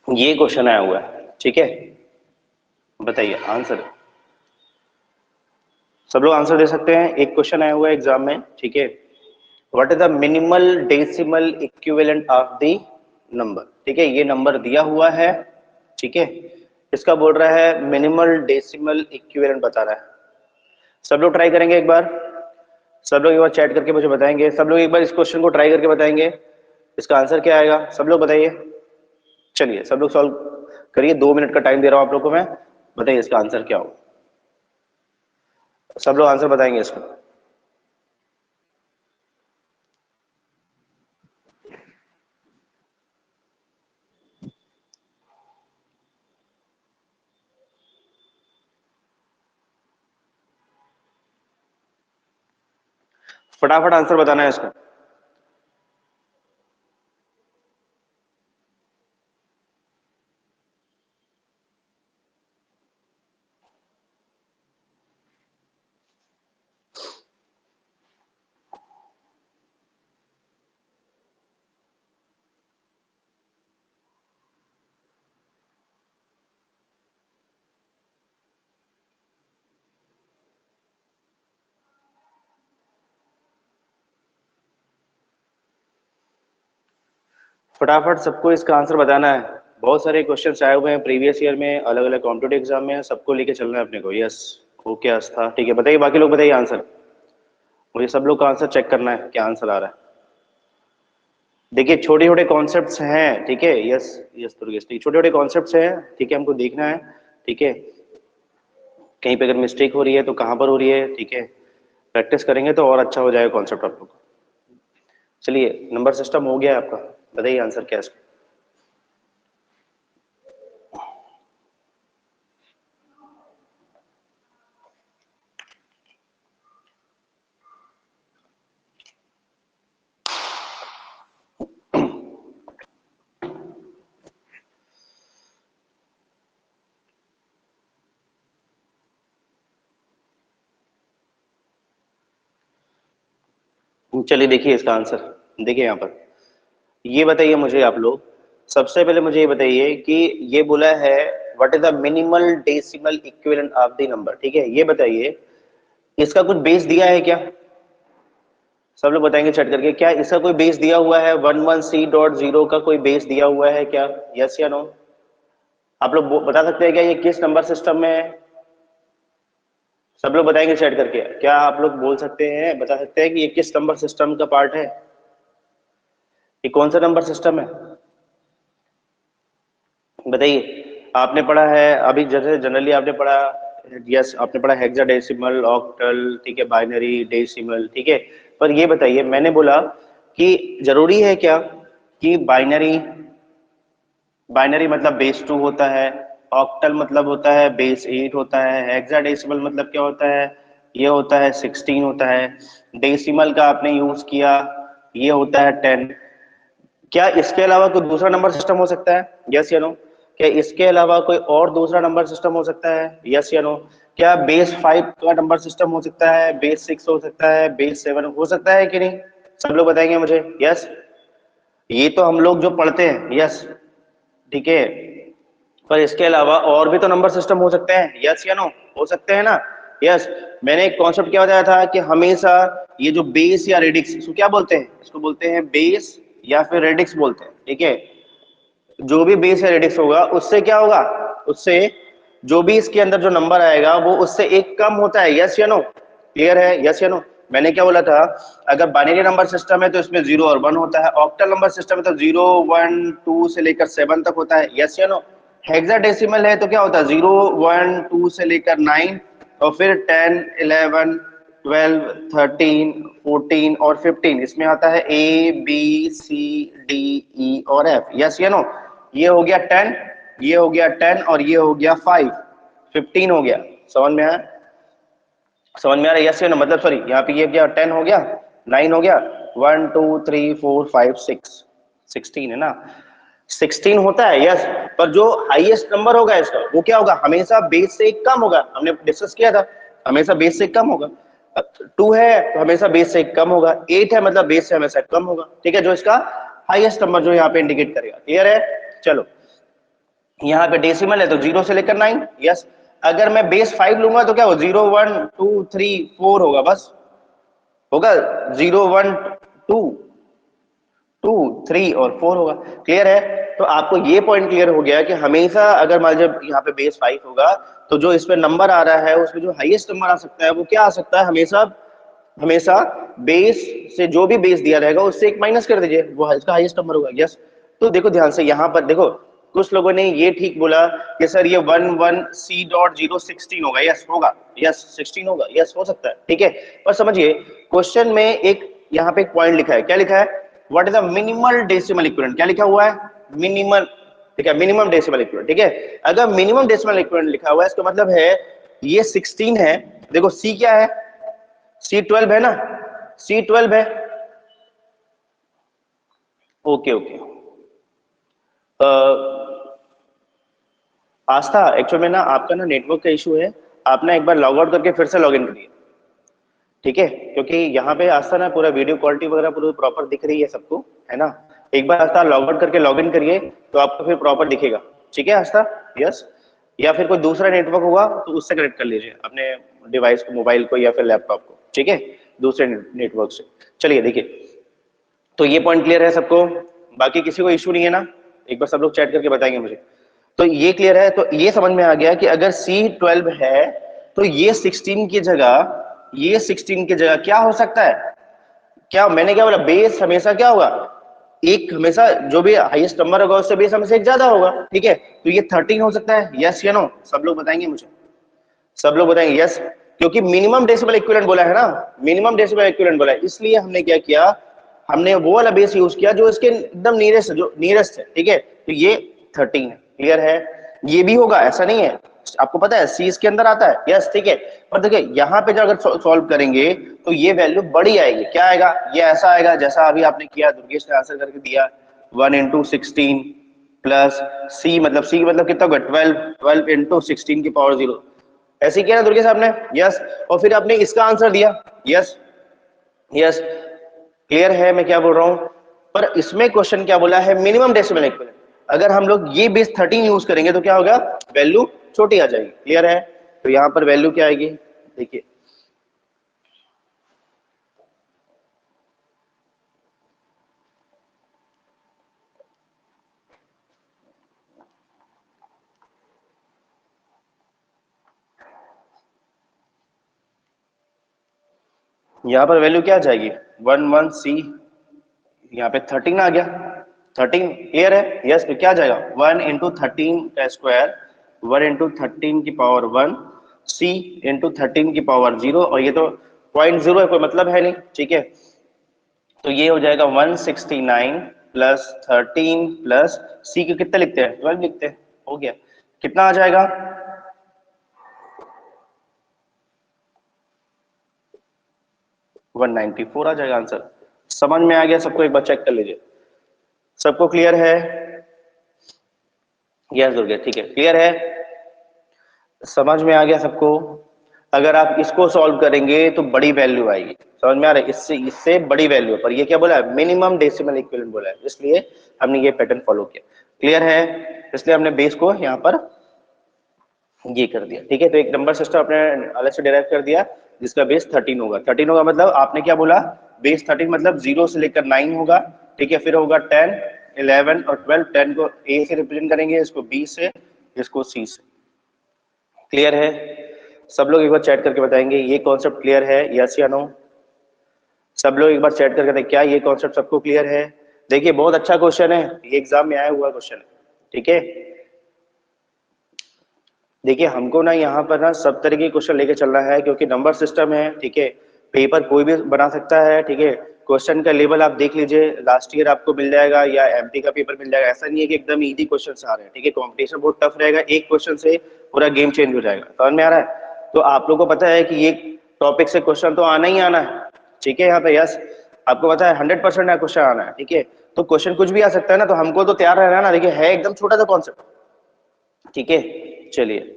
ये क्वेश्चन आया हुआ है, ठीक है। बताइए आंसर। सब लोग आंसर दे सकते हैं। एक क्वेश्चन आया हुआ है एग्जाम में, ठीक है। What is the minimal decimal equivalent of the number, ठीक है। ये नंबर दिया हुआ है, ठीक है। इसका बोल रहा है मिनिमल डेसिमल इक्विवेलेंट बता रहा है। सब लोग ट्राई करेंगे एक बार। सब लोग एक बार चैट करके मुझे बताएंगे। सब लोग एक बार इस क्वेश्चन को ट्राई करके बताएंगे इसका आंसर क्या आएगा। सब लोग बताइए। चलिए सब लोग सॉल्व करिए। 2 मिनट का टाइम दे रहा हूं आप लोग को मैं। बताइए इसका आंसर क्या हो। सब लोग आंसर बताएंगे इसका। फटाफट आंसर बताना है इसका। फटाफट सबको इसका आंसर बताना है। बहुत सारे क्वेश्चन आए हुए हैं प्रीवियस ईयर में, अलग अलग कॉम्पिटेटिव एग्जाम में। सबको लेके चलना है अपने को। यस, ओके आस्था, ठीक है। बताइए बाकी लोग, बताइए आंसर। मुझे सब लोग का आंसर चेक करना है, क्या आंसर आ रहा है। देखिए छोटे छोटे कॉन्सेप्ट्स हैं, ठीक है। यस यस दुर्गेश, ठीक, छोटे छोटे कॉन्सेप्ट्स हैं, ठीक है। हमको देखना है, ठीक है। कहीं पे अगर मिस्टेक हो रही है तो कहाँ पर हो रही है, ठीक है। प्रैक्टिस करेंगे तो और अच्छा हो जाएगा कॉन्सेप्ट आप लोग। चलिए नंबर सिस्टम हो गया आपका। बताइए आंसर क्या है इसका। चलिए देखिए इसका आंसर। देखिए यहाँ पर ये बताइए मुझे आप लोग। सबसे पहले मुझे ये बताइए कि ये बोला है what is the minimal decimal equivalent of the number, ठीक है। ये बताइए इसका कुछ बेस दिया है क्या। सब लोग बताएंगे चैट करके, क्या इसका कोई बेस दिया हुआ है। 11C.0 का कोई बेस दिया हुआ है क्या। यस या नो। आप लोग बता सकते हैं क्या ये किस नंबर सिस्टम में है। सब लोग बताएंगे चैट करके। क्या आप लोग बोल सकते हैं, बता सकते हैं कि ये किस नंबर सिस्टम का पार्ट है। ये कौन सा नंबर सिस्टम है बताइए। आपने पढ़ा है अभी, जैसे जनरली आपने पढ़ा। यस आपने पढ़ा हेक्साडेसिमल, ऑक्टल, ठीक है, बाइनरी, डेसिमल, ठीक है। पर ये बताइए, मैंने बोला कि जरूरी है क्या कि बाइनरी, बाइनरी मतलब बेस 2 होता है, ऑक्टल मतलब होता है बेस 8 होता है, हेक्साडेसिमल मतलब क्या होता है, ये होता है 16 होता है। डेसिमल का आपने यूज किया, ये होता है 10। क्या इसके अलावा कोई दूसरा नंबर सिस्टम हो सकता है। यस या नो। क्या इसके अलावा कोई और दूसरा नंबर सिस्टम हो सकता है। यस या नो। क्या बेस 5 का नंबर सिस्टम हो सकता है, बेस 6 हो सकता है, बेस 7 हो सकता है कि नहीं। सब लोग बताएंगे मुझे। यस, ये तो हम लोग जो पढ़ते हैं, यस, ठीक है। पर इसके अलावा और भी तो नंबर सिस्टम हो सकते हैं। यस या नो, हो सकते हैं ना। यस। मैंने एक कॉन्सेप्ट क्या बताया था कि हमेशा ये जो बेस या रेडिक्स, इसको क्या बोलते हैं, इसको बोलते हैं बेस या फिर रेडिक्स बोलते हैं, ठीक है। जो भी बेस या रेडिक्स होगा उससे क्या होगा, उससे जो भी इसके अंदर जो नंबर आएगा वो उससे एक कम होता है। यस या नो, क्लियर है। यस या नो। मैंने क्या बोला था, अगर बाइनरी नंबर सिस्टम है तो इसमें 0 और 1 होता है। ऑक्टल नंबर सिस्टम है तो 0 1 2 से लेकर 7 तक होता है। यस या नो। हेक्साडेसिमल है तो क्या होता है, 0 1 2 से लेकर 9, और फिर 10 11 12 13 14 और 15, इसमें आता है A B C D E और F। यस या नो। ये हो गया 10, ये हो गया 10, और ये हो गया 5, 15 हो गया। समझ में आया, समझ में आ रहा है। यस या नो, मतलब सॉरी, यहाँ पे ये क्या 10 हो गया, 9 हो गया, 1 2 3 4 5 6, 16 है ना। 16 होता है, यस। पर जो हाईएस्ट नंबर होगा इसका वो क्या होगा, हमेशा बेस से एक कम होगा। हमने डिस्कस किया था, हमेशा बेस से कम होगा। 2 है तो हमेशा बेस से कम होगा, 8 है मतलब बेस से हमेशा कम होगा, ठीक है। जो इसका हाईएस्ट नंबर जो यहाँ पे इंडिकेट करेगा। क्लियर है। चलो यहाँ पे डेसिमल है तो 0 से लेकर 9, यस। अगर मैं बेस 5 लूंगा तो क्या हो, 0 1 2 3 4 होगा, बस होगा 0 1 2 2 3 और 4 होगा। क्लियर है? तो आपको ये पॉइंट क्लियर हो गया कि हमेशा अगर मान लीजिए यहाँ पे बेस 5 होगा तो जो इस पे नंबर आ रहा है उसमें जो हाईएस्ट नंबर आ सकता है वो क्या आ सकता है, हमेशा हमेशा बेस से जो भी बेस दिया रहेगा उससे एक माइनस कर दीजिए, वो इसका हाईएस्ट नंबर होगा, यस। तो देखो ध्यान से यहाँ पर देखो, कुछ लोगों ने ये ठीक बोला कि सर ये 11C.016 होगा, यस होगा, यस 16 होगा, यस हो सकता है, ठीक है। पर समझिए क्वेश्चन में एक यहाँ पे एक पॉइंट लिखा है, क्या लिखा है, what is the minimal decimal equivalent, क्या लिखा हुआ है, मिनिमल, ठीक है, मिनिमम डेसिमल इक्विवेलेंट, ठीक है। अगर मिनिमम डेसिमल इक्विवेलेंट लिखा हुआ है इसका मतलब है ये 16 है। देखो सी क्या है, C12 है ना, C12 है, ओके ओके। आस्था एक्चुअली में ना आपका ना नेटवर्क का इशू है, आप ना एक बार लॉग आउट करके फिर से लॉग इन करिए, ठीक है, क्योंकि यहाँ पे आस्था ना पूरा वीडियो क्वालिटी वगैरह पूरी प्रॉपर दिख रही है सबको, है ना। एक बार आस्था लॉग आउट करके लॉग इन करिए तो आपको फिर प्रॉपर दिखेगा, ठीक है आस्था, यस। या फिर कोई दूसरा नेटवर्क होगा तो उससे कनेक्ट कर लीजिए अपने डिवाइस को, मोबाइल को या फिर लैपटॉप को, ठीक है, दूसरे नेटवर्क से। चलिए देखिए, तो ये पॉइंट क्लियर है सबको, बाकी किसी को इशू नहीं है ना, एक बार सब लोग चैट करके बताएंगे मुझे। तो ये क्लियर है, तो ये समझ में आ गया कि अगर C12 है तो ये 16 की जगह, ये 16 की जगह क्या हो सकता है, क्या मैंने क्या बोला, बेस हमेशा क्या होगा, एक, हमेशा जो भी हाईएस्ट नंबर होगा उससे बेस हमेशा एक ज्यादा होगा, ठीक है। तो ये 13 हो सकता है, यस या नो, सब लोग बताएंगे मुझे, सब लोग बताएंगे यस, क्योंकि मिनिमम डेसिमल इक्विवेलेंट बोला है ना, मिनिमम डेसिमल इक्विवेलेंट बोला है, इसलिए हमने क्या किया, हमने वो वाला बेस यूज किया जो इसके एकदम नियरेस्ट, जो नियरेस्ट है, ठीक है। तो ये 13 है, क्लियर है। ये भी होगा, ऐसा नहीं है, आपको पता है सी इसके अंदर आता है, यस ठीक है। पर देखिए यहाँ पे जो अगर सॉल्व करेंगे तो ये वैल्यू बड़ी आएगी, क्या आएगा, ये ऐसा आएगा जैसा अभी आपने किया, दुर्गेश ने आंसर करके दिया 1 into 16 प्लस सी मतलब कितना होगा 12, 12 into 16 की पावर 0, ऐसे किया ना दुर्गे साहब ने, यस। और फिर आपने इसका आंसर दिया, यस यस, क्लियर है मैं क्या बोल रहा हूं। पर इसमें क्वेश्चन क्या बोला है, मिनिमम डेसिमल इक्विवेलेंट, अगर हम लोग ये बेस 13 यूज करेंगे तो क्या होगा, वैल्यू छोटी आ जाएगी, क्लियर है। तो यहां पर वैल्यू क्या आएगी, देखिए यहां पर वैल्यू क्या आ जाएगी, 11C, यहाँ पे 13 आ गया, 13 क्लियर है, यस। तो क्या आ जाएगा 1 into 13 का स्क्वायर, 1 into 13 की पावर 1, C into 13 की पावर 0, और ये तो 0.0 है, कोई मतलब है नहीं, ठीक है। तो ये हो जाएगा 169 प्लस 13 प्लस C के कितने लिखते हैं, 12 लिखते हैं, हो गया, कितना आ जाएगा, 194 आ जाएगा आंसर। समझ में आ गया सबको, एक बार चेक कर लीजिए, सबको क्लियर है, यस दुर्गे, ठीक है, क्लियर है, समझ में आ गया सबको। अगर आप इसको सॉल्व करेंगे तो बड़ी वैल्यू आएगी, समझ में आ रहा है, इससे इससे बड़ी वैल्यू, पर ये क्या बोला है, मिनिमम डेसिमल इक्विवेलेंट बोला है, इसलिए हमने ये पैटर्न फॉलो किया, क्लियर है। इसलिए हमने बेस को यहाँ पर ये कर दिया, ठीक है। तो एक नंबर सिस्टम अपने अलग से डिराइव कर दिया जिसका बेस 13 होगा, 13 होगा मतलब आपने क्या बोला, बेस 13 मतलब 0 से लेकर 9 होगा, ठीक है। फिर होगा 10 11 और 12, 10 को ए से रिप्रेजेंट करेंगे, इसको बी से, इसको सी से, क्लियर है। सब लोग एक बार चैट करके बताएंगे ये कॉन्सेप्ट क्लियर है, यस या नो, सब लोग एक बार चैट करके बताएं क्या ये कॉन्सेप्ट सबको क्लियर है। देखिए बहुत अच्छा क्वेश्चन है, ये एग्जाम में आया हुआ क्वेश्चन है, ठीक है। देखिए हमको ना यहाँ पर ना सब तरह के क्वेश्चन लेके चलना है, क्योंकि नंबर सिस्टम है, ठीक है, पेपर कोई भी बना सकता है, ठीक है। क्वेश्चन का लेवल आप देख लीजिए, लास्ट ईयर आपको मिल जाएगा या एमपी का पेपर मिल जाएगा, ऐसा नहीं है कि एकदम इजी क्वेश्चन आ रहे हैं, ठीक है, कंपटीशन बहुत टफ रहेगा, एक क्वेश्चन से पूरा गेम चेंज हो जाएगा, समझ में आ रहा है। तो आप लोग को पता है कि ये टॉपिक से क्वेश्चन तो आना ही आना है, ठीक है, यहाँ पे यस, आपको पता है 100% क्वेश्चन आना है, ठीक है। तो क्वेश्चन कुछ भी आ सकता है ना, तो हमको तो तैयार रहना है ना, देखिए है एकदम छोटा सा कॉन्सेप्ट, ठीक है। चलिए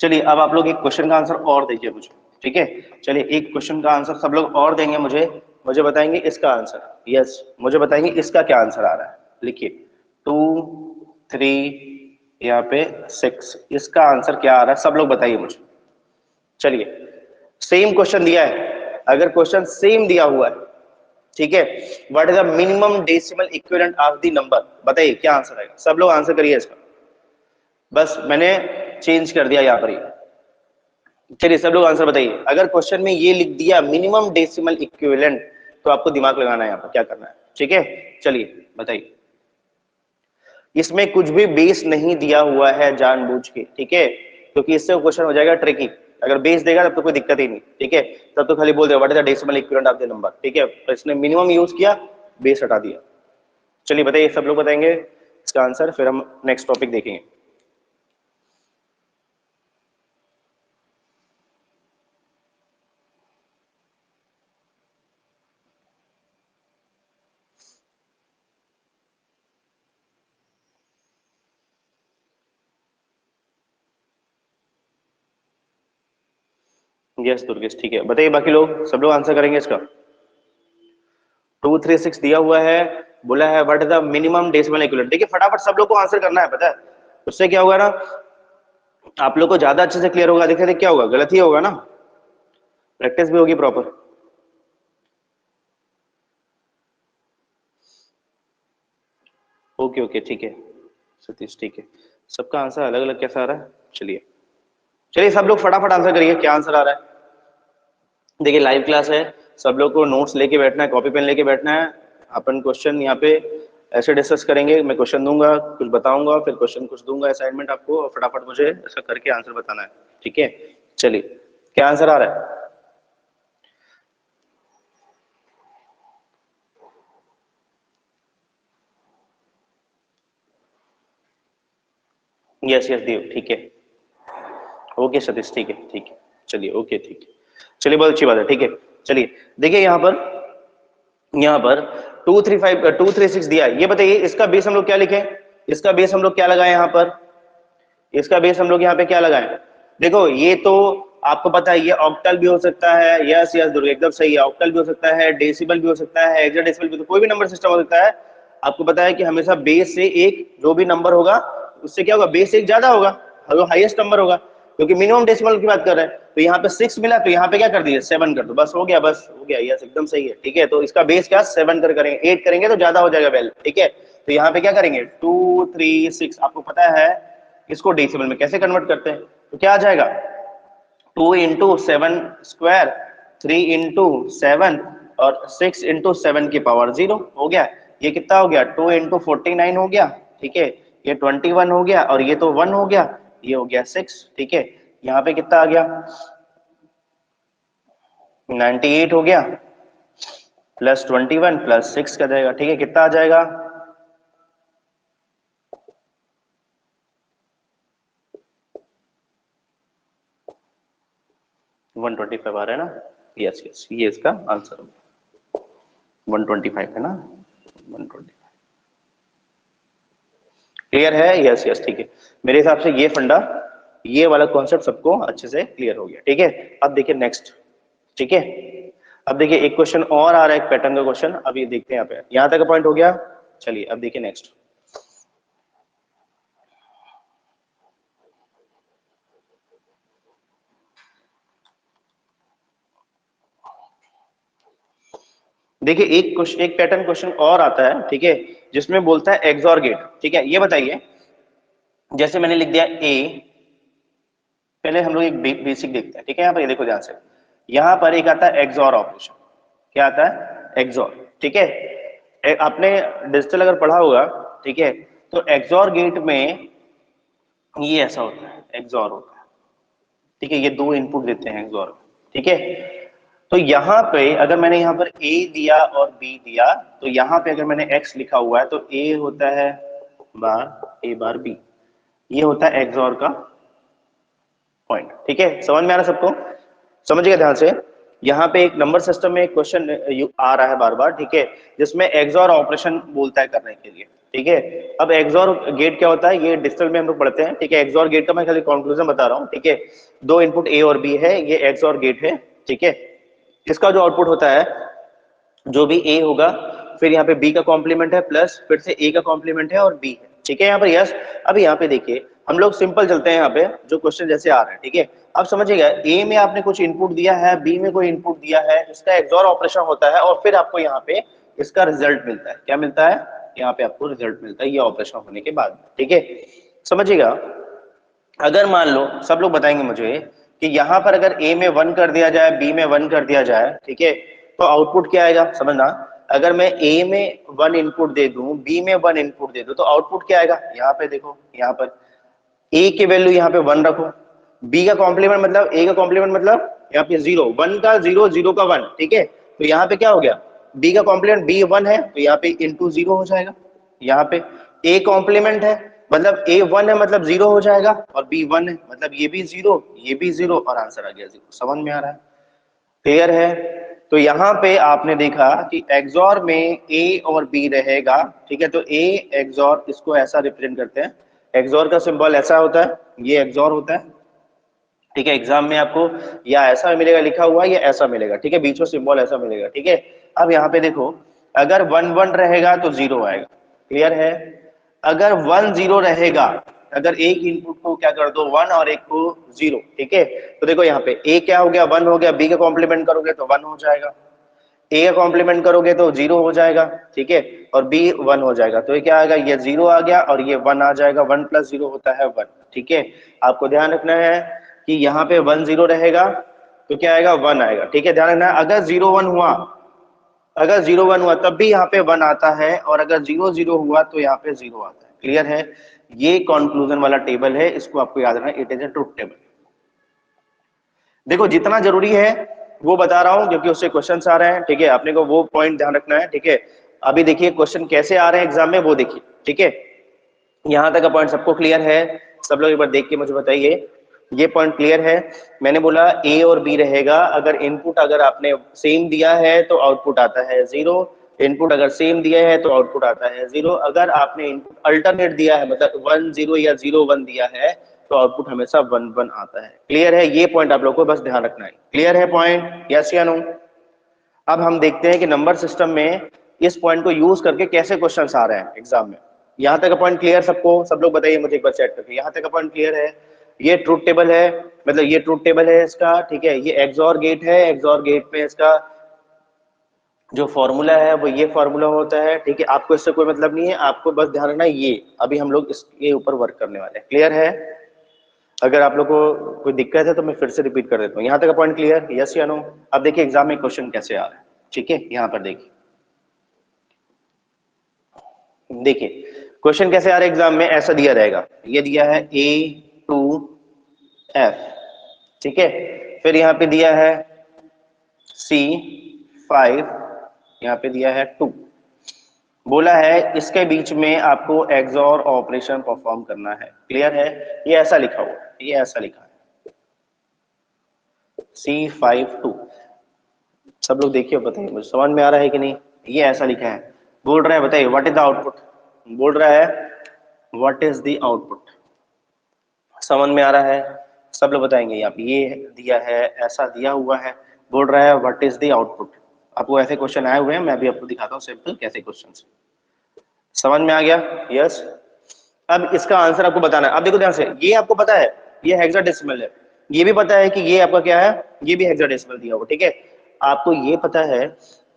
चलिए, अब आप लोग एक क्वेश्चन का आंसर और दीजिए मुझे, ठीक है। चलिए एक क्वेश्चन का आंसर सब लोग और देंगे मुझे, मुझे बताएंगे इसका आंसर। यस, मुझे बताएंगे इसका क्या आंसर आ रहा है। लिखिए 2 3 यहाँ पे 6, इसका आंसर क्या आ रहा है सब लोग बताइए मुझे। चलिए, सेम क्वेश्चन दिया है, अगर क्वेश्चन सेम दिया हुआ है, ठीक है, what is the minimum decimal equivalent of the number, बताइए क्या आंसर आएगा। सब लोग आंसर करिए इसका, बस मैंने चेंज कर दिया यहाँ पर ही। चलिए सब लोग आंसर बताइए। अगर क्वेश्चन में ये लिख दिया मिनिमम डेसिमल इक्विवेलेंट, तो आपको दिमाग लगाना है यहाँ पर क्या करना है, ठीक है। चलिए बताइए, इसमें कुछ भी बेस नहीं दिया हुआ है जानबूझ के, ठीक है, क्योंकि इससे क्वेश्चन हो जाएगा ट्रिकी। अगर बेस देगा तब तो कोई दिक्कत ही नहीं, ठीक है, तब तो खाली बोल दे what is the decimal equivalent of the number, ठीक है। तो इसने मिनिमम यूज किया, बेस हटा दिया। चलिए बताइए, सब लोग बताएंगे इसका आंसर, फिर हम नेक्स्ट टॉपिक देखेंगे। यस दुर्गेश, ठीक है, बताइए बाकी लोग, सब लोग आंसर करेंगे इसका। 236 दिया हुआ है, बोला है what is the minimum decimal equivalent. देखिए फटाफट सब लोग को आंसर करना है, पता है उससे क्या होगा ना, आप लोग को ज्यादा अच्छे से क्लियर होगा। देखिए क्या होगा, गलत ही होगा ना, प्रैक्टिस भी होगी प्रॉपर। ओके ओके ठीक है सतीश, ठीक है, सबका आंसर अलग अलग कैसा आ रहा है। चलिए चलिए सब लोग फटाफट आंसर करिए क्या आंसर आ रहा है। देखिए लाइव क्लास है, सब लोग को नोट्स लेके बैठना है, कॉपी पेन लेके बैठना है। अपन क्वेश्चन यहाँ पे ऐसे डिस्कस करेंगे, मैं क्वेश्चन दूंगा, कुछ बताऊंगा, फिर क्वेश्चन कुछ दूंगा असाइनमेंट आपको, और फटाफट मुझे ऐसा करके आंसर बताना है, ठीक है। चलिए क्या आंसर आ रहा है। यस यस देव, ठीक है, ओके सतीश, ठीक है ठीक है, चलिए ओके ठीक है, चलिए बहुत अच्छी बात है, ठीक है। चलिए देखिए यहाँ पर 236 दिया है, ये बताइए इसका बेस हम लोग क्या लिखें, इसका बेस हम लोग क्या लगाए यहाँ पर, इसका बेस हम लोग यहाँ पे क्या लगाएं। देखो ये तो आपको पता है, ये ऑक्टल भी हो सकता है, यस यस दुर्गा एकदम सही है, ऑक्टल भी हो सकता है, डेसिबल भी हो सकता है, हेक्साडेसिमल भी, तो कोई भी नंबर सिस्टम हो सकता है। आपको पता है कि हमेशा बेस से एक जो भी नंबर होगा उससे क्या होगा, बेस एक ज्यादा होगा, जो हाईएस्ट नंबर होगा, क्योंकि मिनिमम डेसिमल की बात कर रहे हैं। तो यहाँ पे 6 मिला, तो यहाँ पे क्या कर दीजिए 7 कर दो, बस हो गया, बस हो गया, यस एकदम सही है, ठीक है। तो इसका बेस क्या 7 कर करेंगे, 8 करेंगे तो ज्यादा हो जाएगा वैल्यू, ठीक है। तो यहाँ पे क्या करेंगे 236, आपको पता है इसको डेसिमल में कैसे कन्वर्ट करते हैं, तो क्या आ जाएगा 2 इंटू 7 स्क्वायर, 3 इंटू 7 और 6 इंटू 7 की पावर 0 हो गया। ये कितना हो गया 2 इंटू 49 हो गया, ठीक है, ये 21 हो गया, और ये तो 1 हो गया, ये हो गया 6, ठीक है। यहाँ पे कितना आ गया 98 हो गया, प्लस 21 प्लस 6 का जाएगा, ठीक है, कितना आ जाएगा 125 आ रहा है ना। यस यस, ये इसका आंसर 125 है ना, 125 क्लियर है। यस यस ठीक है, मेरे हिसाब से ये फंडा, ये वाला कॉन्सेप्ट सबको अच्छे से क्लियर हो गया, ठीक है। अब देखिए नेक्स्ट, ठीक है, अब देखिए एक क्वेश्चन और आ रहा है, एक पैटर्न का क्वेश्चन, अब ये देखते हैं यहाँ पे, यहाँ तक का पॉइंट हो गया। चलिए अब देखिए नेक्स्ट, देखिए एक पैटर्न क्वेश्चन और आता है, ठीक है, जिसमें बोलता है एक्सॉर गेट, ठीक है। ये बताइए, जैसे मैंने लिख दिया ए, पहले हम लोग एक बेसिक देखते हैं, ठीक है। यहाँ पर ये देखो ध्यान से, यहाँ पर एक आता है एक्सॉर ऑपरेशन, क्या आता है एक्सॉर, ठीक है। आपने डिजिटल अगर पढ़ा होगा, ठीक है, तो एक्सॉर गेट में ये ऐसा होता है, एक्सॉर होता है, ठीक है, ये दो इनपुट देते हैं एक्सॉर, ठीक है। तो यहाँ पे अगर मैंने यहाँ पर ए दिया और बी दिया, तो यहाँ पे अगर मैंने एक्स लिखा हुआ है, तो ए होता है बार ए बार बी, ये होता है एक्सॉर का पॉइंट, ठीक है। समझ में आ रहा है सबको, समझिएगा ध्यान से। यहाँ पे एक नंबर सिस्टम में एक क्वेश्चन आ रहा है बार बार, ठीक है, जिसमें एक्सॉर ऑपरेशन बोलता है करने के लिए, ठीक है। अब एक्सॉर गेट क्या होता है, ये डिजिटल में हम लोग पढ़ते हैं, ठीक है। एक्सॉर गेट का मैं खाली कंक्लूजन बता रहा हूँ, ठीक है। दो इनपुट ए और बी है, ये एक्सॉर गेट है, ठीक है। इसका जो आउटपुट होता है जो भी ए होगा, फिर यहाँ पे बी का कॉम्प्लीमेंट है प्लस फिर से ए का कॉम्प्लीमेंट है और बी है, ठीक है यहाँ पर यस। अब यहाँ पे देखिए हम लोग सिंपल चलते हैं यहाँ पे, जो क्वेश्चन जैसे आ रहे हैं, ठीक है। अब समझिएगा, ए में आपने कुछ इनपुट दिया है, बी में कोई इनपुट दिया है, इसका एक्सऑर ऑपरेशन होता है और फिर आपको यहाँ पे इसका रिजल्ट मिलता है। क्या मिलता है? यहाँ पे आपको रिजल्ट मिलता है ये ऑपरेशन होने के बाद, ठीक है। समझिएगा, अगर मान लो सब लोग बताएंगे मुझे कि यहाँ पर अगर ए में 1 कर दिया जाए, बी में 1 कर दिया जाए, ठीक है, तो आउटपुट क्या आएगा समझना। अगर मैं ए में 1 इनपुट दे दूं, बी में 1 इनपुट दे दूं, तो आउटपुट क्या आएगा? यहाँ पे देखो, यहाँ पर ए की वैल्यू यहाँ पे 1 रखो, बी का कॉम्प्लीमेंट मतलब ए का कॉम्प्लीमेंट मतलब यहाँ पे 0, 1 का 0, 0 का 1, ठीक है। तो यहाँ पे क्या हो गया, बी का कॉम्प्लीमेंट बी 1 है तो यहाँ पे इंटू 0 हो जाएगा। यहाँ पे ए कॉम्प्लीमेंट है मतलब ए 1 है मतलब 0 हो जाएगा, और बी 1 है मतलब ये भी 0, ये भी 0, और आंसर आ गया 0। समझ में आ रहा है? क्लियर है? तो यहाँ पे आपने देखा कि एक्सॉर में ए और बी रहेगा, ठीक है। तो ए एक्सॉर, इसको ऐसा रिप्रेजेंट करते हैं, एक्सॉर का सिंबल ऐसा होता है, ये एक्सॉर होता है, ठीक है। एग्जाम में आपको या ऐसा मिलेगा लिखा हुआ या ऐसा मिलेगा, ठीक है, बीच में सिंबल ऐसा मिलेगा, ठीक है। अब यहाँ पे देखो, अगर 1 1 रहेगा तो 0 आएगा, क्लियर है। अगर 1 0 रहेगा, अगर एक इनपुट को क्या कर दो 1 और एक को 0, ठीक है, तो देखो यहाँ पे ए क्या हो गया 1 हो गया, बी का कॉम्प्लीमेंट करोगे तो 1 हो जाएगा, ए का कॉम्प्लीमेंट करोगे तो 0 हो जाएगा, ठीक है, और बी 1 हो जाएगा। तो ये क्या आएगा, ये 0 आ गया और ये 1 आ जाएगा, 1 + 0 होता है 1, ठीक है। आपको ध्यान रखना है कि यहाँ पे 1 0 रहेगा तो क्या आएगा, 1 आएगा, ठीक है। ध्यान रखना है, अगर 0 1 हुआ, अगर 0 1 हुआ तब भी यहाँ पे 1 आता है, और अगर 0 0 हुआ तो यहाँ पे 0 आता है, क्लियर है। ये कंक्लूजन वाला टेबल है, इसको आपको याद रखना, it is a truth table. देखो जितना जरूरी है वो बता रहा हूं क्योंकि उससे क्वेश्चंस आ रहे हैं, ठीक है, आपने को वो पॉइंट ध्यान रखना है, ठीक है। अभी देखिए क्वेश्चन कैसे आ रहे हैं एग्जाम में वो देखिए, ठीक है। यहां तक का पॉइंट सबको क्लियर है? सब लोग एक बार देख के मुझे बताइए, ये पॉइंट क्लियर है? मैंने बोला ए और बी रहेगा, अगर इनपुट अगर आपने सेम दिया है तो आउटपुट आता है 0, इनपुट अगर सेम दिया है तो आउटपुट आता है 0, अगर आपने इनपुट अल्टरनेट दिया है मतलब 1 0 या 0 1 दिया है तो आउटपुट हमेशा 1 1 आता है, क्लियर है। ये पॉइंट आप लोग को बस ध्यान रखना है, क्लियर है पॉइंट, यस या नो? अब हम देखते हैं कि नंबर सिस्टम में इस पॉइंट को यूज करके कैसे क्वेश्चंस आ रहे हैं एग्जाम में। यहां तक का पॉइंट क्लियर सबको? सब लोग बताइए मुझे एक बार चैट करके, यहां तक का पॉइंट क्लियर है? ये ट्रूथ टेबल है, मतलब ये ट्रूथ टेबल है इसका, ठीक है। ये एक्सॉर गेट है, एक्सॉर गेट में इसका जो फॉर्मूला है वो ये फॉर्मूला होता है, ठीक है। आपको इससे कोई मतलब नहीं है, आपको बस ध्यान रखना ये अभी हम लोग इसके ऊपर वर्क करने वाले हैं, क्लियर है। अगर आप लोग को कोई दिक्कत है तो मैं फिर से रिपीट कर देता हूँ, यहाँ तक का पॉइंट क्लियर, यस या नो? अब देखिए एग्जाम में क्वेश्चन कैसे आ रहा है, ठीक है। यहाँ पर देखिए, देखिए क्वेश्चन कैसे आ रहा है एग्जाम में, ऐसा दिया रहेगा, ये दिया है A to F, ठीक है। फिर यहाँ पे दिया है C5, यहाँ पे दिया है 2, बोला है इसके बीच में आपको एक्सॉर ऑपरेशन परफॉर्म करना है, क्लियर है। ये ऐसा लिखा हुआ है, ये ऐसा लिखा है C5 2, सब लोग देखिए बताइए मुझे समझ में आ रहा है कि नहीं। ये ऐसा लिखा है, बोल रहा है बताइए व्हाट इज द आउटपुट, बोल रहा है व्हाट इज द आउटपुट, समझ में आ रहा है? सब लोग बताएंगे, यहाँ पे ये दिया है, ऐसा दिया हुआ है, बोल रहा है व्हाट इज द आउटपुट। आपको ऐसे क्वेश्चन आए हुए हैं, मैं भी आपको दिखाता हूँ सिंपल कैसे क्वेश्चन, समझ में आ गया? यस। अब इसका आंसर आपको बताना है। अब देखो ध्यान से, ये आपको पता है ये हेक्साडेसिमल है, ये भी पता है कि ये आपका क्या है, ये भी हेक्साडेसिमल दिया हुआ, ठीक है। आपको ये पता है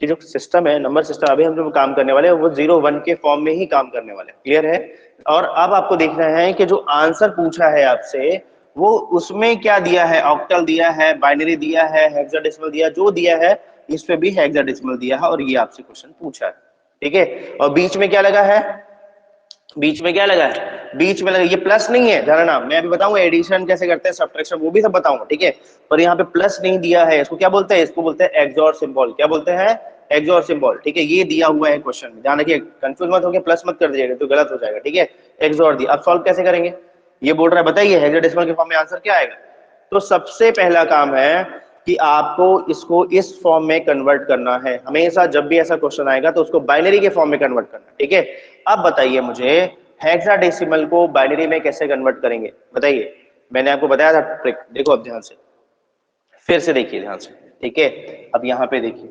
कि जो सिस्टम है, नंबर सिस्टम अभी हम जो काम करने वाले हैं वो 0 1 के फॉर्म में ही काम करने वाले हैं, क्लियर है। और अब आपको देखना है कि जो आंसर पूछा है आपसे वो उसमें क्या दिया है, ऑक्टल दिया है, बाइनरी दिया है, हेक्साडेसिमल दिया, जो दिया है इस पे भी हेक्साडेसिमल दिया है, और ये आपसे क्वेश्चन पूछा है, ठीक है। और बीच में क्या लगा है, बीच में क्या लगा है, बीच में लगा, ये प्लस नहीं है, ध्यान रखना, मैं अभी बताऊंगा एडिशन कैसे करते हैं, सब्ट्रैक्शन वो भी सब बताऊंगा, ठीक है। पर यहाँ पे प्लस नहीं दिया है, इसको क्या बोलते हैं, इसको बोलते हैं एक्सॉर सिंबल, क्या बोलते हैं, एक्सॉर सिंबल, ठीक है। ये दिया हुआ है क्वेश्चन में, ध्यान रखिए, कंफ्यूज मत होकर प्लस मत कर दीजिएगा तो गलत हो जाएगा, ठीक है। एक्सॉर दिया, अब सॉल्व कैसे करेंगे, ये बोल रहा है बताइए हेक्साडेसिमल के फॉर्म में आंसर क्या आएगा। तो सबसे पहला काम है कि आपको इसको इस फॉर्म में कन्वर्ट करना है, हमेशा जब भी ऐसा क्वेश्चन आएगा तो उसको बाइनरी के फॉर्म में कन्वर्ट करना है, ठीक है। अब बताइए मुझे हेक्साडेसिमल को बाइनरी में कैसे कन्वर्ट करेंगे, बताइए। मैंने आपको बताया था ट्रिक, देखो अब ध्यान से, फिर से देखिए ध्यान से, ठीक है। अब यहाँ पे देखिए,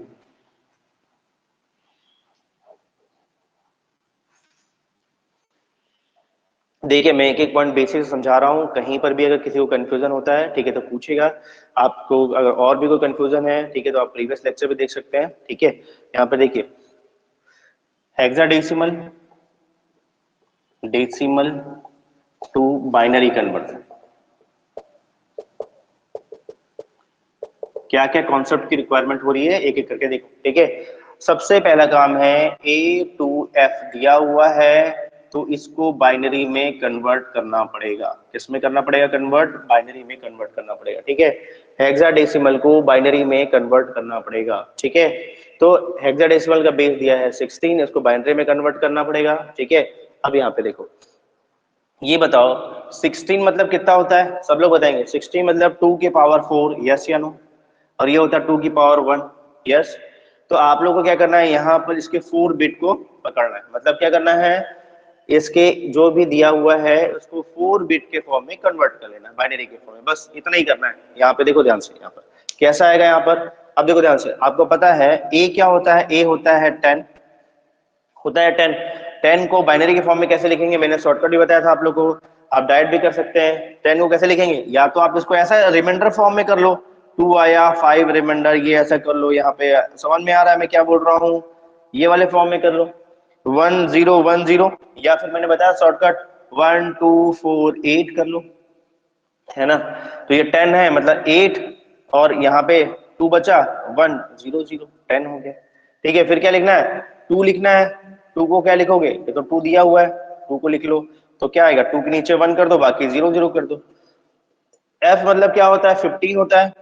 देखिए मैं एक एक पॉइंट बेसिक से समझा रहा हूँ, कहीं पर भी अगर किसी को कंफ्यूजन होता है ठीक है तो पूछेगा। आपको अगर और भी कोई कंफ्यूजन है ठीक है तो आप प्रीवियस लेक्चर भी देख सकते हैं। ठीक है, यहाँ पे देखिए hexadecimal, decimal to binary conversion, क्या क्या कॉन्सेप्ट की रिक्वायरमेंट हो रही है एक एक करके देखो। ठीक है, सबसे पहला काम है ए टू एफ दिया हुआ है तो इसको बाइनरी में कन्वर्ट करना पड़ेगा। किसमें करना पड़ेगा कन्वर्ट? बाइनरी में कन्वर्ट करना पड़ेगा। ठीक है, हेक्साडेसिमल को बाइनरी में कन्वर्ट करना पड़ेगा। ठीक है, तो हेक्साडेसिमल का बेस दिया है 16, इसको बाइनरी में कन्वर्ट करना पड़ेगा। ठीक है, अब यहाँ पे देखो ये बताओ 16 मतलब कितना होता है, सब लोग बताएंगे। 16 मतलब 2 के पावर 4, यस या नो? और ये होता है 2 की पावर 1, यस। तो आप लोगों को क्या करना है, यहाँ पर इसके 4 बिट को पकड़ना है। मतलब क्या करना है, इसके जो भी दिया हुआ है उसको 4 बिट के फॉर्म में कन्वर्ट कर लेना है, बाइनरी के फॉर्म में, बस इतना ही करना है। यहाँ पे देखो ध्यान से, यहाँ पर कैसा आएगा यहाँ पर। अब देखो ध्यान से, आपको पता है ए क्या होता है, ए होता है 10, होता है 10। 10 को बाइनरी के फॉर्म में कैसे लिखेंगे, मैंने शॉर्टकट भी बताया था आप लोगों को, आप डायरेक्ट भी कर सकते हैं। 10 को कैसे लिखेंगे, या तो आप इसको ऐसा रिमाइंडर फॉर्म में कर लो, 2 आया 5 रिमाइंडर, ये ऐसा कर लो। यहाँ पे समझ में आ रहा है मैं क्या बोल रहा हूँ, ये वाले फॉर्म में कर लो 1 0 1 0, या फिर मैंने बताया शॉर्टकट 1 2 4 8 कर लो, है ना। तो ये 10 है मतलब 8, और यहाँ पे 2 बचा 1 0 0, 10 हो गया। ठीक है, फिर क्या लिखना है, 2 लिखना है। 2 को क्या लिखोगे, ये तो 2 दिया हुआ है, 2 को लिख लो। तो क्या आएगा, 2 के नीचे 1 कर दो, बाकी 0 0 कर दो। एफ मतलब क्या होता है, 15 होता है,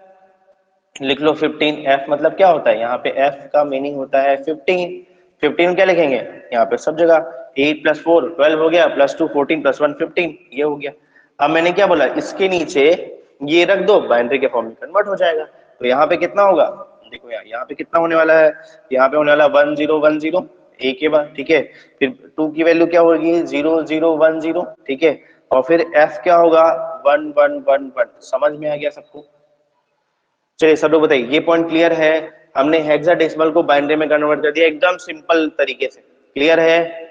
लिख लो 15। एफ मतलब क्या होता है, यहाँ पे एफ का मीनिंग होता है 15। 15 क्या लिखेंगे, यहाँ पे सब जगह 8 + 4 12 हो गया, +2 14 +1 15, ये हो गया। अब मैंने क्या बोला, इसके नीचे ये रख दो, बाइनरी के फॉर्म में कन्वर्ट हो जाएगा। तो यहाँ पे कितना होगा, देखो यार यहाँ पे कितना होने वाला है, यहाँ पे होने वाला 1 0 1 0, एक के बाद। ठीक है, फिर 2 की वैल्यू क्या होगी, 0 0 1 0। ठीक है, और फिर एफ क्या होगा, 1 1 1 1। समझ में आ गया सबको? चलिए सब लोग बताइए, ये पॉइंट क्लियर है? हमने हेक्साडेसिमल को बाइनरी में कन्वर्ट कर दिया एकदम सिंपल तरीके से, क्लियर है?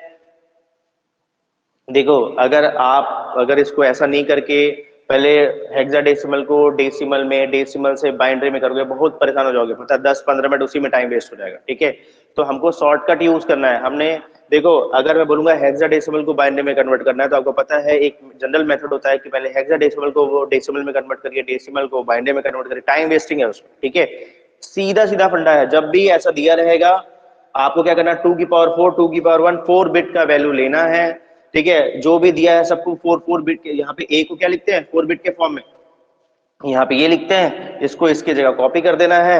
देखो अगर इसको ऐसा नहीं करके पहले हेक्साडेसिमल को डेसिमल में, डेसिमल से बाइनरी में करोगे, बहुत परेशान हो जाओगे, पता 10-15 मिनट उसी में टाइम वेस्ट हो जाएगा। ठीक है, तो हमको शॉर्टकट यूज करना है। हमने देखो, अगर मैं बोलूंगा हेक्साडेसिमल को बाइनरी में कन्वर्ट करना है, तो आपको पता है एक जनरल मेथड होता है कि पहले हेक्साडेसिमल को वो डेसिमल में कन्वर्ट करिए, डेसिमल को बाइनरी में कन्वर्ट करिए, टाइम वेस्टिंग है उसमें। ठीक है, सीधा सीधा फंडा है, जब भी ऐसा दिया रहेगा आपको क्या करना है, 2 की पावर 4 2 की पावर 1 4 बिट का वैल्यू लेना है। ठीक है, जो भी दिया है सबको 4 4 बिट के, यहाँ पे ए को क्या लिखते हैं 4 बिट के फॉर्म में, यहाँ पे ये लिखते हैं, इसको इसकी जगह कॉपी कर देना है।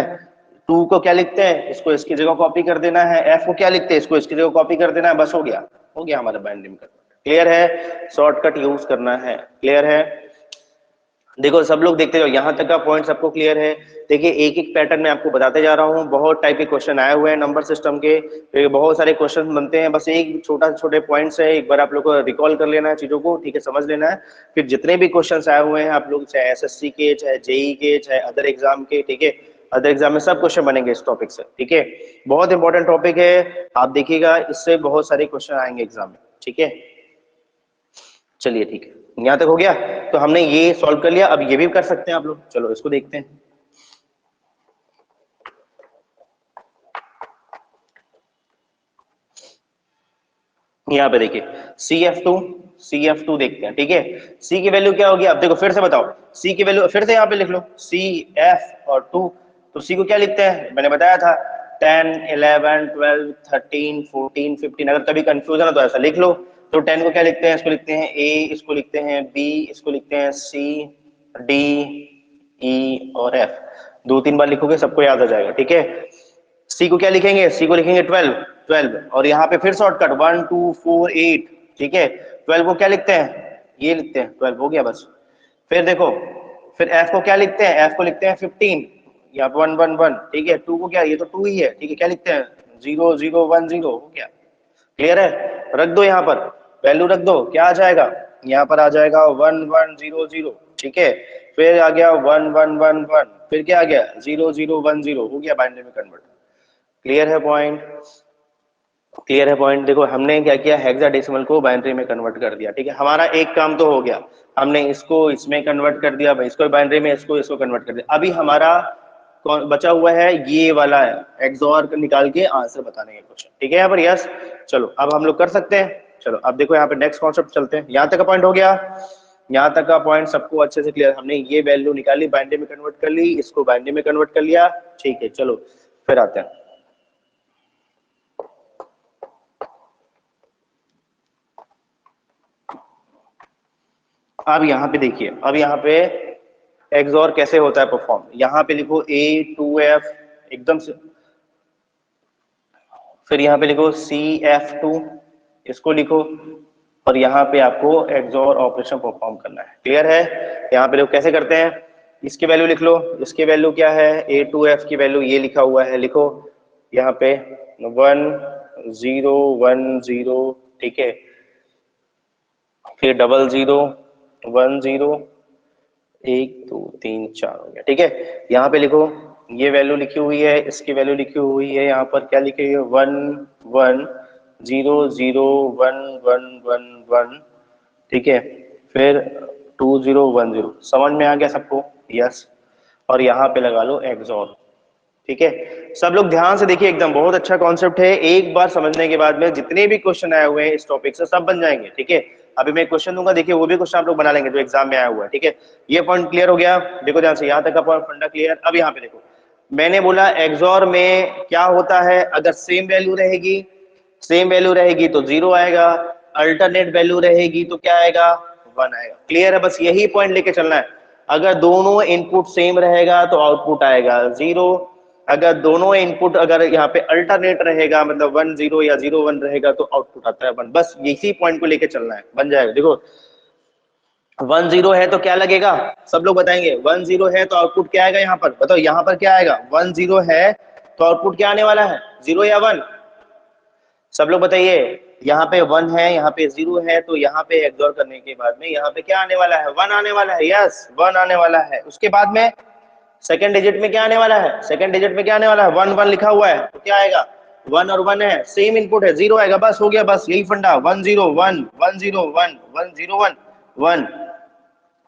2 को क्या लिखते हैं, इसको इसकी जगह कॉपी कर देना है। एफ को क्या लिखते हैं, इसको इसकी जगह कॉपी कर देना है, बस हो गया, हो गया हमारा बाइनरी में। क्लियर है, शॉर्टकट यूज करना है, क्लियर है? देखो सब लोग देखते जाओ, यहाँ तक का पॉइंट सबको क्लियर है? देखिए एक एक पैटर्न में आपको बताते जा रहा हूँ, बहुत टाइप के क्वेश्चन आए हुए हैं नंबर सिस्टम के, तो ये बहुत सारे क्वेश्चन बनते हैं, बस एक छोटा छोटे पॉइंट्स है, एक बार आप लोग को रिकॉल कर लेना है चीजों को। ठीक है, समझ लेना है, फिर जितने भी क्वेश्चन आए हुए हैं आप लोग, चाहे एसएससी के, चाहे जेई के, चाहे अदर एग्जाम के, ठीक है, अदर एग्जाम में सब क्वेश्चन बनेंगे इस टॉपिक से। ठीक है, बहुत इंपॉर्टेंट टॉपिक है, आप देखिएगा इससे बहुत सारे क्वेश्चन आएंगे एग्जाम में। ठीक है, चलिए ठीक है, यहां तक हो गया। तो हमने ये सॉल्व कर लिया, अब ये भी कर सकते हैं आप लोग, चलो इसको देखते हैं। यहाँ पे देखिए CF2 देखते हैं। ठीक है, C की वैल्यू क्या होगी, अब देखो फिर से बताओ, C की वैल्यू फिर से यहाँ पे लिख लो, CF और 2। तो C को क्या लिखते हैं, मैंने बताया था 10 11 12 13 14 15, अगर कभी कंफ्यूजन हो तो ऐसा लिख लो। तो 10 को क्या लिखते हैं, इसको लिखते हैं A, इसको लिखते हैं B, इसको लिखते हैं C D E और F। 2-3 बार लिखोगे सबको याद आ जाएगा। ठीक है, सी को क्या लिखेंगे, सी को लिखेंगे 12 12, और यहाँ पे फिर शॉर्टकट 1 2 4 8। ठीक है, 12 को क्या लिखते हैं, ये लिखते हैं, 12 हो गया बस। फिर देखो, फिर एफ को क्या लिखते हैं, एफ को लिखते हैं 15, या 1 1 1। ठीक है, 2 को क्या, ये तो 2 ही है। ठीक है, क्या लिखते हैं 0 0 1 0, हो गया, क्लियर है? रख दो यहाँ पर वैल्यू, रख दो, क्या आ जाएगा, यहाँ पर आ जाएगा 1 1 0 0। ठीक है, फिर आ गया 1 1 1 1, फिर क्या आ गया 0 0 1 0, हो गया बाइनरी में कन्वर्ट। क्लियर है पॉइंट? क्लियर है पॉइंट? देखो हमने क्या किया, हेक्साडेसिमल को बाइनरी में कन्वर्ट कर दिया, ठीक है, हमारा एक काम तो हो गया, हमने इसको इसमें कन्वर्ट कर दिया, इसको बाइनरी में, इसको इसको कन्वर्ट कर दिया। अभी हमारा कौन बचा हुआ है, ये वाला है, एक्सॉर निकाल के आंसर बताने के क्वेश्चन, ठीक है यहाँ पर? यस, चलो अब हम लोग कर सकते हैं। चलो अब देखो यहाँ पे नेक्स्ट कॉन्सेप्ट चलते हैं। यहाँ तक का पॉइंट हो गया, यहाँ तक का पॉइंट सबको अच्छे से क्लियर? हमने ये वैल्यू निकाली, बाइनरी में कन्वर्ट कर ली, इसको बाइनरी में कन्वर्ट कर लिया, ठीक है। चलो फिर आते हैं, अब यहाँ पे देखिए, अब यहाँ पे एक्सॉर कैसे होता है परफॉर्म। यहाँ पे लिखो A2F एकदम से, फिर यहाँ पे लिखो CF2, इसको लिखो, और यहाँ पे आपको एक्सॉर ऑपरेशन परफॉर्म करना है। क्लियर है? यहाँ पे देखो कैसे करते हैं, इसकी वैल्यू लिख लो, इसकी वैल्यू क्या है, A2F की वैल्यू ये लिखा हुआ है, लिखो यहाँ पे 1 0 1 0, ठीक है, फिर 0 0 1 0 1 2 3 4 हो गया, ठीक है। यहाँ पे लिखो ये वैल्यू लिखी हुई है, इसकी वैल्यू लिखी हुई है, यहाँ पर क्या लिखी हुई है, 1 1 0 0 1 1 1 1, ठीक है, फिर 2 0 1 0। समझ में आ गया सबको? यस। और यहाँ पे लगा लो एक्सॉर, ठीक है। सब लोग ध्यान से देखिए, एकदम बहुत अच्छा कॉन्सेप्ट है, एक बार समझने के बाद में जितने भी क्वेश्चन आए हुए हैं इस टॉपिक से सब बन जाएंगे, ठीक है। अभी मैं क्वेश्चन दूंगा, देखिए वो भी क्वेश्चन आप लोग बना लेंगे जो एग्जाम में आया हुआ है, ठीक है। ये पॉइंट क्लियर हो गया, देखो ध्यान से, यहाँ तक का पॉइंट फंडा क्लियर। अब यहाँ पे देखो, मैंने बोला एक्सॉर में क्या होता है, अगर सेम वैल्यू रहेगी, सेम वैल्यू रहेगी तो 0 आएगा, अल्टरनेट वैल्यू रहेगी तो क्या आएगा, 1 आएगा। क्लियर है? बस यही पॉइंट लेके चलना है। अगर दोनों इनपुट सेम रहेगा तो आउटपुट आएगा 0, अगर दोनों इनपुट अगर यहाँ पे अल्टरनेट रहेगा, मतलब 1 0 या 0 1 रहेगा तो आउटपुट आता है 1। बस इसी पॉइंट को लेके चलना है, बन जाएगा। देखो 1 0 है तो क्या लगेगा, सब लोग बताएंगे, 1 0 है तो आउटपुट क्या आएगा, यहाँ पर बताओ, यहाँ पर क्या आएगा, 1 0 है तो आउटपुट क्या आने वाला है, 0 या 1? सब लोग बताइए। यहाँ पे 1 है, यहाँ पे 0 है, तो यहाँ पे एक्सॉर करने के बाद में यहाँ पे क्या आने वाला है, 1 आने वाला है। यस, 1 आने वाला है। उसके बाद में सेकंड डिजिट में क्या आने वाला है, सेकंड डिजिट में क्या आने वाला है, 1 1 लिखा हुआ है, तो क्या आएगा, 1 और 1 है, सेम इनपुट है, 0 आएगा। बस हो गया, बस यही फंडा, 1 0 1 1 0 1 1 0 1 1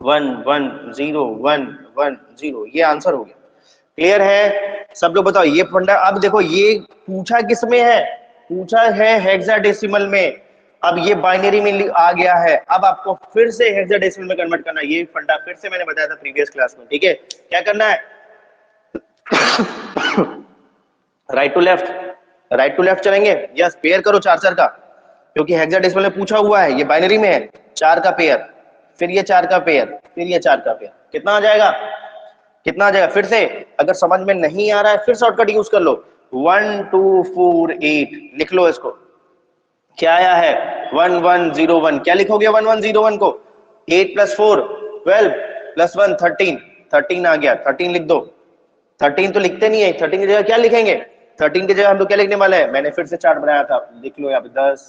1 1 0 1 1 0, ये आंसर हो गया। क्लियर है? सब लोग बताओ ये फंडा। अब देखो ये पूछा किस में है, पूछा है हेक्साडेसिमल में, अब ये बाइनरी में आ गया है, अब आपको फिर से हेक्साडेसिमल में कन्वर्ट करना है। ये फंडा फिर से मैंने बताया था प्रीवियस क्लास में, ठीक है। क्या करना है, right to left, right to left चलेंगे। यस, पेयर करो 4 4 का, क्योंकि हेक्साडेसिमल में पूछा हुआ है, ये बाइनरी में है, 4 का पेयर, फिर ये 4 का पेयर, फिर ये 4 का पेयर, कितना आ जाएगा, कितना आ जाएगा, फिर से अगर समझ में नहीं आ रहा है फिर शॉर्टकट यूज कर लो, 1 2 4 8 लिख लो इसको। क्या आया है, 1 1 0 1, क्या लिखोगे 1 1 0 1 को, 8 + 4 12 + 1 13, 13 आ गया, 13 लिख दो। 13 तो लिखते नहीं है, 13 की जगह क्या लिखेंगे, 13 की जगह हम लोग क्या लिखने वाले हैं, मैंने फिर से चार्ट बनाया था, लिख लो यहाँ पे 10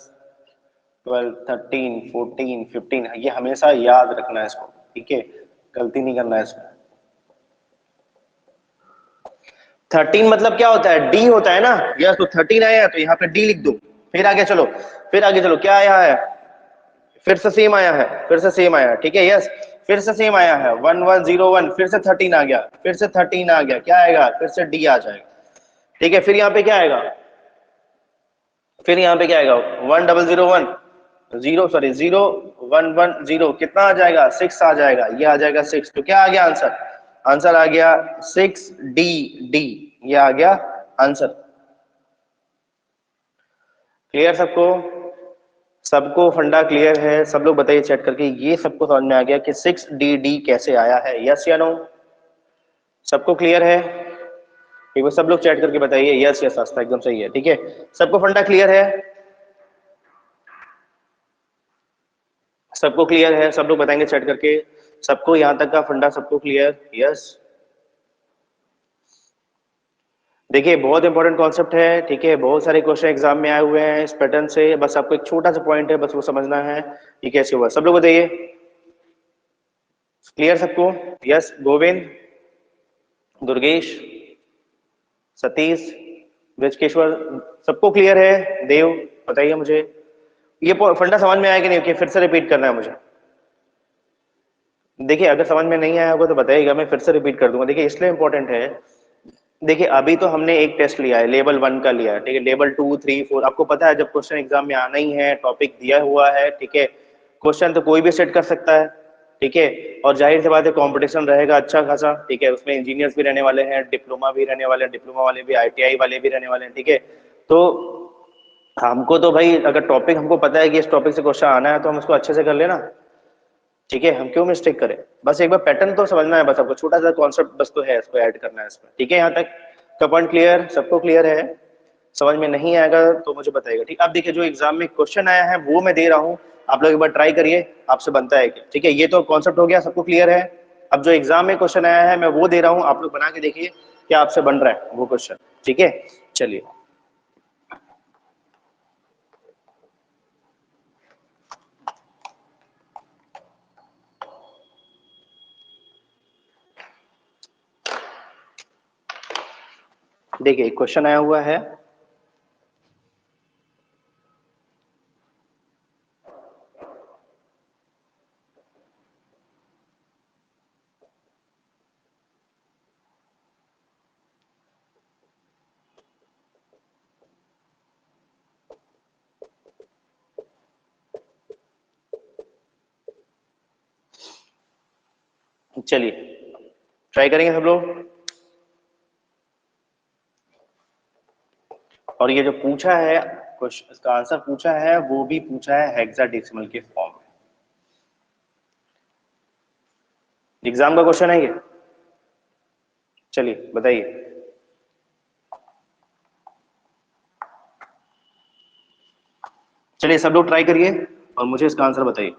12 13 14 15, ये हमेशा याद रखना है इसको, ठीक है, गलती नहीं करना है इसको। 13 मतलब क्या होता है, डी होता है ना। यस, तो 13 आया तो यहाँ पे डी लिख दो। फिर आगे चलो, फिर आगे चलो, क्या आया है, फिर से सेम आया है, फिर से सेम आया, ठीक है। यस, फिर से सेम आया है, 1 1 0 1, फिर से 13 आ गया, फिर से 13 आ गया, क्या आएगा, फिर से डी आ जाएगा, ठीक है। फिर यहाँ पे क्या आएगा, फिर यहाँ पे क्या आएगा, 1 0 0 1 0 सॉरी 0 1 1 0, कितना आ जाएगा, 6 आ जाएगा, ये आ जाएगा 6। तो क्या आ गया आंसर, आंसर आ गया 6 डी डी, ये आ गया आंसर। क्लियर सबको, सबको फंडा क्लियर है? सब लोग बताइए चैट करके, ये सबको समझ में आ गया कि 6 डी डी कैसे आया है, यस या नो? सबको क्लियर है? एक बार सब लोग चैट करके बताइए, यस यस आस्था एकदम सही है, ठीक है। सबको फंडा क्लियर है? सबको क्लियर है? सब लोग बताएंगे चैट करके, सबको यहाँ तक का फंडा सबको क्लियर? यस। देखिए बहुत इंपॉर्टेंट कॉन्सेप्ट है, ठीक है, बहुत सारे क्वेश्चन एग्जाम में आए हुए हैं इस पैटर्न से, बस आपको एक छोटा सा पॉइंट है, बस वो समझना है ये कैसे हुआ। सब लोग बताइए, क्लियर सबको? यस, गोविंद, दुर्गेश, सतीश, ब्रजकेश्वर, सबको क्लियर है? देव बताइए मुझे, ये फंडा समझ में आया कि नहीं, कि फिर से रिपीट करना है मुझे? देखिए अगर समझ में नहीं आया होगा तो बताइएगा, मैं फिर से रिपीट कर दूंगा। देखिए इसलिए इंपॉर्टेंट है, देखिए अभी तो हमने एक टेस्ट लिया है, लेवल 1 का लिया है, ठीक है। लेवल 2 3 4 आपको पता है, जब क्वेश्चन एग्जाम में आना ही है, टॉपिक दिया हुआ है, ठीक है, क्वेश्चन तो कोई भी सेट कर सकता है, ठीक है। और जाहिर सी बात है कंपटीशन रहेगा अच्छा खासा, ठीक है। उसमें इंजीनियर्स भी रहने वाले हैं, डिप्लोमा भी रहने वाले हैं, डिप्लोमा वाले भी, आईटीआई वाले भी रहने वाले हैं, ठीक है। तो हमको तो भाई अगर टॉपिक हमको पता है कि इस टॉपिक से क्वेश्चन आना है तो हम उसको अच्छे से कर लेना, ठीक है। हम क्यों मिस्टेक करें? बस एक बार पैटर्न तो समझना है, बस आपको छोटा सा कॉन्सेप्ट बस तो है, इसको ऐड करना है इसमें, ठीक है। यहाँ तक का पॉइंट क्लियर, सबको क्लियर है? समझ में नहीं आएगा तो मुझे बताइएगा, ठीक। अब देखिए जो एग्जाम में क्वेश्चन आया है वो मैं दे रहा हूँ, आप लोग एक बार ट्राई करिए, आपसे बनता है क्या, ठीक है। ये तो कॉन्सेप्ट हो गया, सबको क्लियर है। अब जो एग्जाम में क्वेश्चन आया है मैं वो दे रहा हूँ, आप लोग बना के देखिए क्या आपसे बन रहा है वो क्वेश्चन, ठीक है। चलिए देखिए क्वेश्चन आया हुआ है, चलिए ट्राई करेंगे सब लोग। और ये जो पूछा है क्वेश्चन, इसका आंसर पूछा है वो भी पूछा है हेक्साडेसिमल के फॉर्म में। एग्जाम का क्वेश्चन है ये, चलिए बताइए। चलिए सब लोग ट्राई करिए और मुझे इसका आंसर बताइए,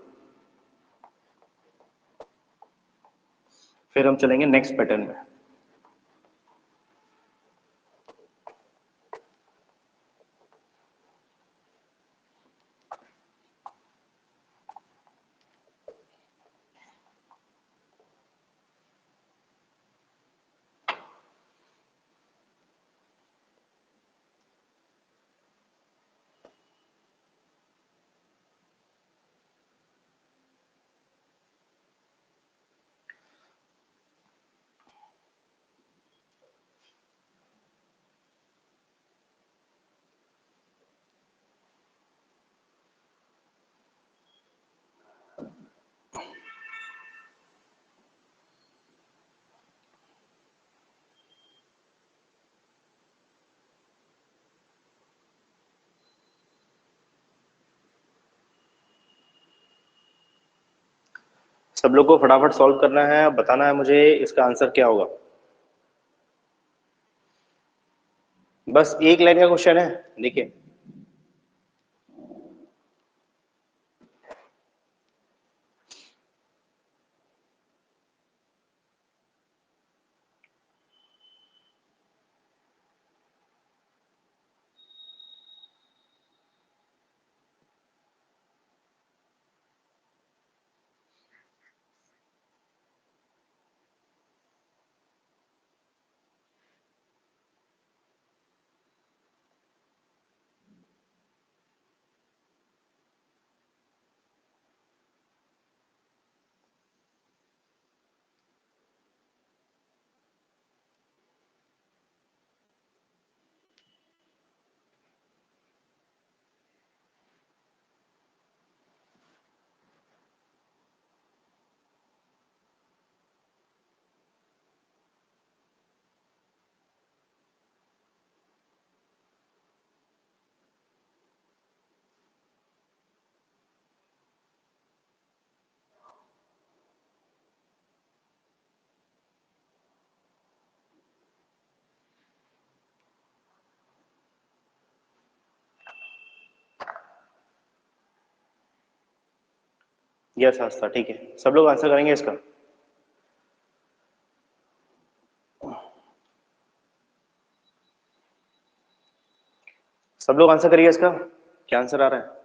फिर हम चलेंगे नेक्स्ट पैटर्न में। सब लोग को फटाफट सॉल्व करना है, बताना है मुझे इसका आंसर क्या होगा। बस एक लाइन का क्वेश्चन है, देखिए। यस आस्था, ठीक है। सब लोग आंसर करेंगे इसका? सब लोग आंसर करिए इसका, क्या आंसर आ रहा है?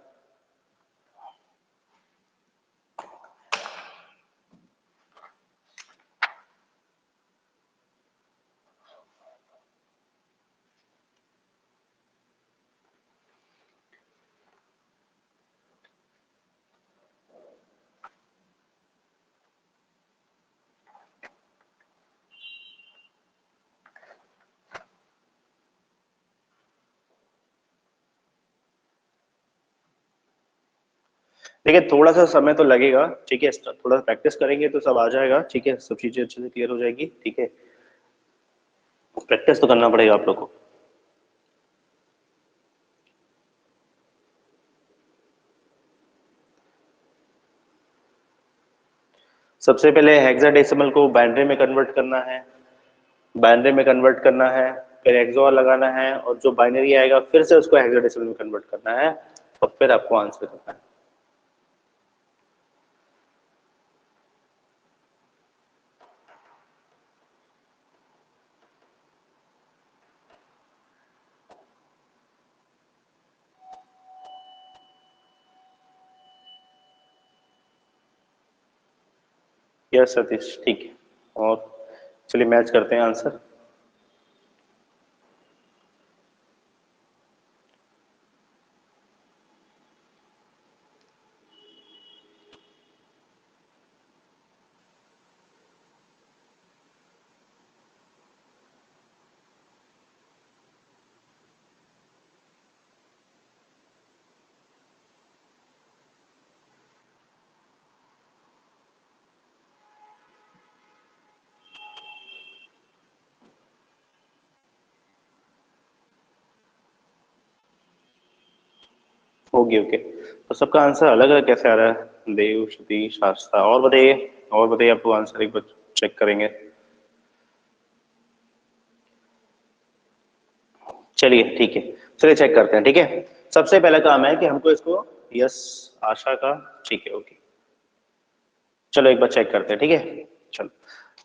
देखिए थोड़ा सा समय तो लगेगा, ठीक है, थोड़ा प्रैक्टिस करेंगे तो सब आ जाएगा, ठीक है, सब चीजें अच्छे से क्लियर हो जाएगी, ठीक है। प्रैक्टिस तो करना पड़ेगा आप लोग को। सबसे पहले हेक्साडेसिमल को बाइनरी में कन्वर्ट करना है, बाइनरी में कन्वर्ट करना है, फिर एक्सओर लगाना है, और जो बाइनरी आएगा फिर से उसको हेक्साडेसिमल में कन्वर्ट करना है, और फिर आपको आंसर करना है। यस सतीश, ठीक है। और चलिए मैच करते हैं आंसर। ओके ओके, तो सबका आंसर अलग अलग कैसे आ रहा है? देव, सतीश, आस्था, और बताइए, और बताइए, आपको आंसर एक बार चेक करेंगे। चलिए ठीक है, चलिए चेक करते हैं, ठीक है। सबसे पहला काम है कि हमको इसको, यस आशा का, ठीक है, ओके। चलो एक बार चेक करते हैं, ठीक है। चलो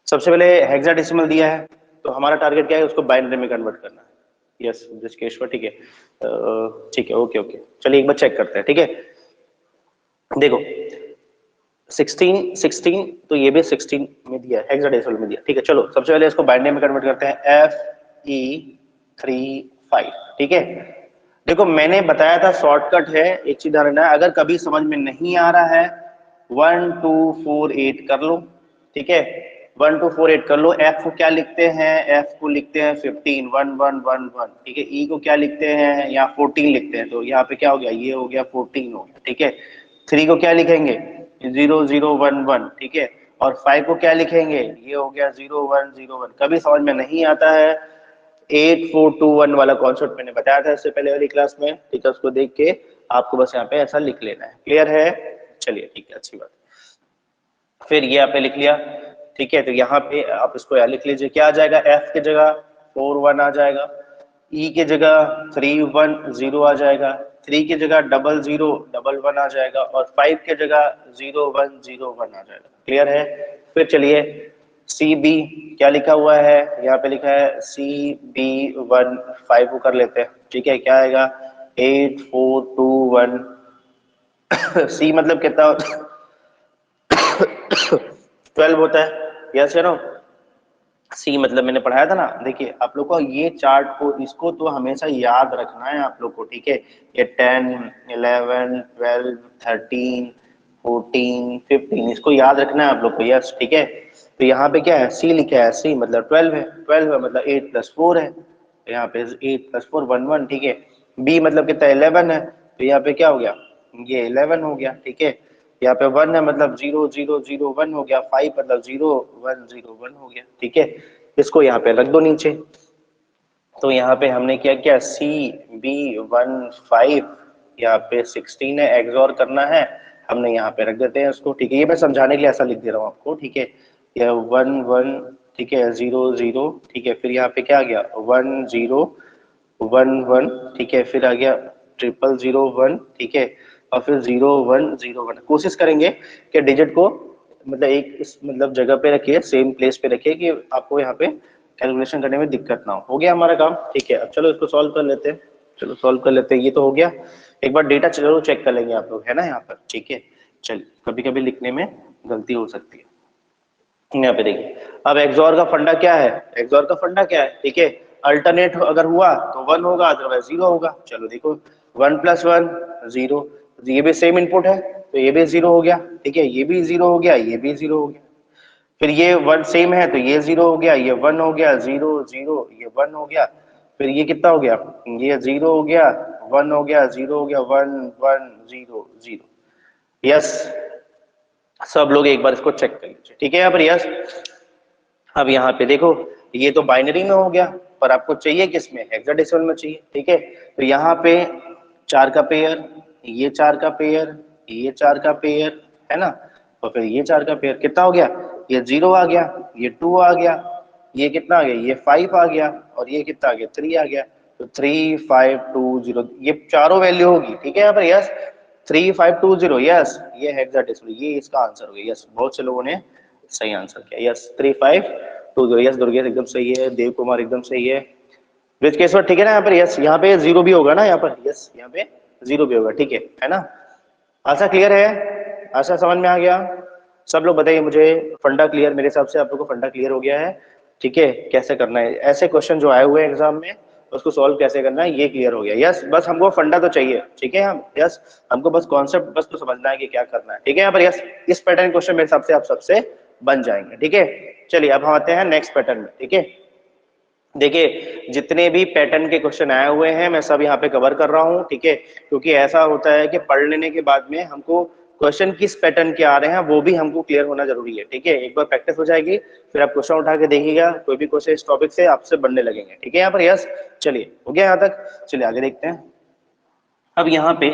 सबसे पहले हेक्साडेसिमल दिया है, तो हमारा टारगेट क्या है, उसको बाइनरी में कन्वर्ट करना है। यस ब्रिजकेश्वर, ठीक है, ठीक है, ओके ओके। चलिए एक बार चेक करते हैं, ठीक है। देखो 16 तो ये भी 16 में दिया है, हेक्साडेसिमल में दिया, ठीक है। चलो सबसे पहले इसको बाइनरी में कन्वर्ट करते हैं, FE35, ठीक है। देखो मैंने बताया था शॉर्टकट है, एक चीज ध्यान रखना है, अगर कभी समझ में नहीं आ रहा है 1248 कर लो, ठीक है। 1248 कर लो। एफ को क्या लिखते हैं, एफ को लिखते हैं 15, 1111, ठीक है। ई को क्या लिखते हैं, यहाँ 14 लिखते हैं, तो यहाँ पे क्या हो गया, ये हो गया 14 हो गया, ठीक है। 3 को क्या लिखेंगे, 0011, ठीक है। और 5 को क्या लिखेंगे, ये हो गया 0101। कभी समझ में नहीं आता है, 8421 वाला कॉन्सेप्ट मैंने बताया था इससे पहले वाली क्लास में, ठीक है, उसको देख के आपको बस यहाँ पे ऐसा लिख लेना है, क्लियर है। चलिए ठीक है, अच्छी बात। फिर ये आपने लिख लिया, ठीक है। तो यहाँ पे आप इसको यहाँ लिख लीजिए, क्या आ जाएगा, एफ की जगह 41 आ जाएगा, ई की जगह 310 आ जाएगा, 3 की जगह 0011 आ जाएगा, और 5 की जगह 0101 आ जाएगा, क्लियर है। फिर चलिए सी बी क्या लिखा हुआ है, यहाँ पे लिखा है CB15 को कर लेते हैं, ठीक है। क्या आएगा, 8421। सी मतलब कितना, 12 होता है, यस या नो। सी मतलब मैंने पढ़ाया था ना, देखिए आप लोग को ये चार्ट को, इसको तो हमेशा याद रखना है आप लोग को, ठीक है। ये 10, 11, 12, 13, 14, 15, इसको याद रखना है आप लोग को, यस, ठीक है। तो यहाँ पे क्या है, सी लिखा है, सी मतलब 12 है, 12 है मतलब 8+4 है, तो यहाँ पे 8+4 11, ठीक है। बी मतलब कितना, 11 है, तो यहाँ पे क्या हो गया, ये 11 हो गया, ठीक है। यहाँ पे 1 है मतलब 0001 हो गया, 5 मतलब 0101 हो गया, ठीक है। इसको यहाँ पे रख दो नीचे। तो यहाँ पे हमने क्या किया, CB15, यहाँ पे 16 है, एक्सओर करना है, हमने यहाँ पे रख देते हैं इसको, ठीक है। ये मैं समझाने के लिए ऐसा लिख दे रहा हूँ आपको, ठीक है। यह 11, ठीक है, 00, ठीक है। फिर यहाँ पे क्या आ गया, 1011, ठीक है। फिर आ गया 0001, ठीक है। और फिर 0101। कोशिश करेंगे कि डिजिट को मतलब एक इस मतलब जगह पे रखिए, सेम प्लेस पे रखिए, कि आपको यहाँ पे कैलकुलेशन करने में दिक्कत ना हो गया हमारा काम, ठीक है। अब चलो इसको सॉल्व कर लेते हैं, चलो सॉल्व कर लेते हैं, ये तो हो गया। एक बार डेटा जरूर चेक कर लेंगे आप लोग, है ना, यहाँ पर, ठीक है। चलिए कभी कभी लिखने में गलती हो सकती है, यहाँ पे देखिए। अब एक्सओर का फंडा क्या है, एक्सओर का फंडा क्या है, ठीक है। अल्टरनेट अगर हुआ तो 1 होगा, अदरवाइज 0 होगा। चलो देखो 1+1 0, ये भी सेम इनपुट है, तो ये भी 0 हो गया, ठीक है। ये भी 0 हो गया, ये भी 0 हो गया। फिर ये 1 सेम है, तो ये 0 हो गया, ये 1 हो गया, 0 0, ये 1 हो गया। फिर ये कितना हो गया, ये 0 हो गया, 1 हो गया, 0 हो गया, 1 1 0 0। यस, सब लोग एक बार इसको चेक कर लीजिए, ठीक है यहाँ पर यस। अब यहाँ पे देखो, ये तो बाइनरी में हो गया, पर आपको चाहिए किसमें, हेक्साडेसिमल में चाहिए, ठीक है। तो यहाँ पे 4 का पेयर, ये 4 का पेयर, ये 4 का पेयर, है ना, और फिर ये 4 का पेयर, कितना हो गया, ये 0 आ गया, ये 2 आ गया, ये कितना आ गया, ये 5 आ गया, और ये कितना आ गया, 3 आ गया। तो 3 5 2 0, ये चारों वैल्यू होगी, ठीक है यहाँ पर यस। 3 5 2 0, यस, ये हेक्साडेसिमल, ये इसका आंसर हो गया, यस। बहुत से लोगों ने सही आंसर किया, यस 3 5 2 0, यस। दुर्गेश एकदम सही है, देव कुमार एकदम सही है, ब्रिजकेश्वर ठीक है ना यहाँ पर यस। यहाँ पे 0 भी होगा ना यहाँ पर, यस यहाँ पे 0 भी होगा, ठीक है ना। आशा क्लियर है, आशा समझ में आ गया, सब लोग बताइए मुझे, फंडा क्लियर, मेरे हिसाब से आप लोग को फंडा क्लियर हो गया है, ठीक है। कैसे करना है ऐसे क्वेश्चन जो आए हुए हैं एग्जाम में, उसको सॉल्व कैसे करना है ये क्लियर हो गया, यस। बस हमको फंडा तो चाहिए, ठीक है हम यस, हमको बस कॉन्सेप्ट बस तो समझना है कि क्या करना है, ठीक है यहाँ पर यस। इस पैटर्न क्वेश्चन मेरे हिसाब से आप सबसे बन जाएंगे, ठीक है। चलिए अब हम आते हैं नेक्स्ट पैटर्न में, ठीक है। देखिए जितने भी पैटर्न के क्वेश्चन आए हुए हैं मैं सब यहाँ पे कवर कर रहा हूँ, ठीक है। क्योंकि ऐसा होता है कि पढ़ लेने के बाद में हमको क्वेश्चन किस पैटर्न के आ रहे हैं वो भी हमको क्लियर होना जरूरी है, ठीक है। एक बार प्रैक्टिस हो जाएगी फिर आप क्वेश्चन उठा के देखिएगा, कोई भी क्वेश्चन इस टॉपिक से आपसे बनने लगेंगे, ठीक है यहाँ पर यस। चलिए हो गया यहाँ तक, चलिए आगे देखते हैं। अब यहाँ पे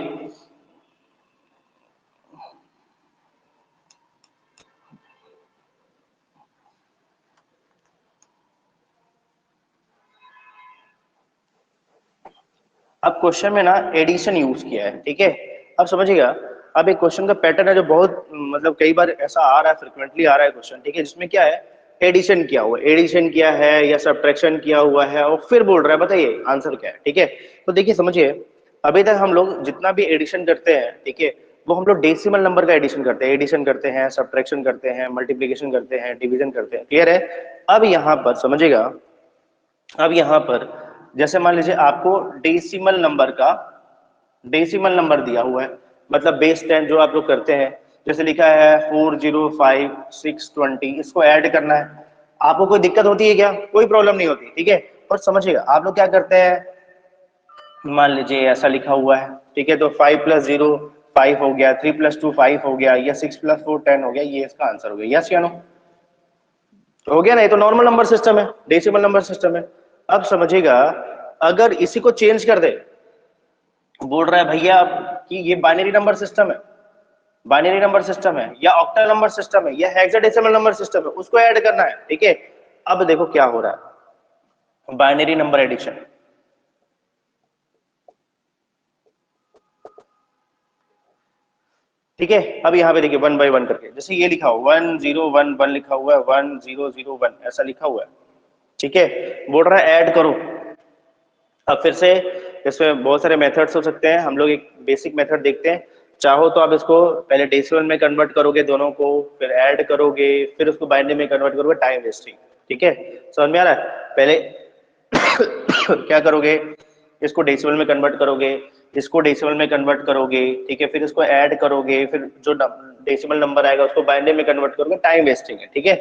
अब क्वेश्चन में ना एडिशन यूज किया है, ठीक है। अब समझिएगा, अब एक क्वेश्चन का पैटर्न है जो बहुत मतलब कई बार ऐसा आ रहा है, फ्रिक्वेंटली आ रहा है क्वेश्चन, ठीक है, जिसमें क्या है, एडिशन किया हुआ, एडिशन किया है या सब्ट्रैक्शन किया हुआ है और फिर बोल रहा है बताइए आंसर क्या है, ठीक है। तो देखिए समझिए, अभी तक हम लोग जितना भी एडिशन करते हैं, ठीक है, वो हम लोग डेसिमल नंबर का एडिशन करते हैं, एडिशन करते हैं, सब्ट्रैक्शन करते हैं, मल्टीप्लीकेशन करते हैं, डिवीजन करते हैं, क्लियर है। अब यहाँ पर समझिएगा, अब यहाँ पर जैसे मान लीजिए आपको डेसिमल नंबर दिया हुआ है, मतलब बेस 10 जो आप लोग करते हैं, जैसे लिखा है 405 620, इसको ऐड करना है। आपको कोई दिक्कत होती है क्या, कोई प्रॉब्लम नहीं होती, ठीक है। और समझिएगा आप लोग क्या करते हैं, मान लीजिए ऐसा लिखा हुआ है, ठीक है, तो 5 + 0 5 हो गया, 3 + 2 5 हो गया, या 6 + 4 10 हो गया, ये इसका आंसर हो गया, यस या नो, हो गया ना। ये तो नॉर्मल नंबर सिस्टम है, डेसिमल नंबर सिस्टम है। अब समझिएगा, अगर इसी को चेंज कर दे, बोल रहा है भैया कि ये बाइनरी नंबर सिस्टम है, बाइनरी नंबर सिस्टम है या ऑक्टल नंबर सिस्टम है या हेक्साडेसिमल नंबर सिस्टम है, उसको ऐड करना है, ठीक है। अब देखो क्या हो रहा है, बाइनरी नंबर एडिशन, ठीक है। अब यहाँ पे देखिए 1 by 1 करके, जैसे ये लिखा हुआ 1 0 1 1 लिखा हुआ है, 1 0 0 1 ऐसा लिखा हुआ है, ठीक है। बोल रहा है ऐड करो। अब फिर से इसमें बहुत सारे मेथड्स हो सकते हैं, हम लोग एक बेसिक मेथड देखते हैं। चाहो तो आप इसको पहले डेसिमल में कन्वर्ट करोगे दोनों को, फिर ऐड करोगे, फिर उसको बाइनरी में कन्वर्ट करोगे, टाइम वेस्टिंग, ठीक है। समझ में आ रहा है, पहले क्या करोगे, इसको डेसिमल में कन्वर्ट करोगे, इसको डेसिमल में कन्वर्ट करोगे, ठीक है, फिर इसको ऐड करोगे, फिर जो डेसिमल नंबर आएगा उसको बाइनरी में कन्वर्ट करोगे, टाइम वेस्टिंग है, ठीक है।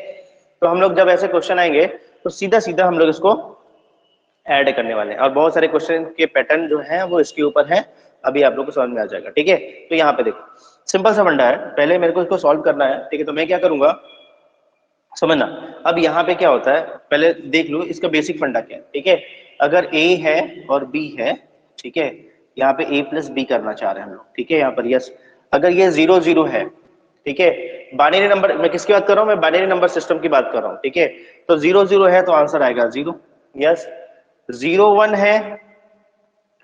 तो हम लोग जब ऐसे क्वेश्चन आएंगे तो सीधा सीधा हम लोग इसको ऐड करने वाले हैं, और बहुत सारे क्वेश्चन के पैटर्न जो हैं वो इसके ऊपर है, अभी आप लोग को समझ में आ जाएगा, ठीक है। तो यहाँ पे देखो सिंपल सा फंडा है, पहले मेरे को इसको सॉल्व करना है, ठीक है। तो मैं क्या करूंगा समझना, अब यहाँ पे क्या होता है, पहले देख लो इसका बेसिक फंडा क्या है, ठीक है। अगर ए है और बी है, ठीक है, यहाँ पे a + b करना चाह रहे हैं हम लोग, ठीक है, यहाँ पर यस। अगर ये 0 0 है, ठीक है, बाइनरी नंबर, मैं किसकी बात कर रहा हूँ, मैं बाइनरी नंबर सिस्टम की बात कर रहा हूँ, ठीक है। तो 0 0 है तो आंसर आएगा 0, यस। 0 1 है,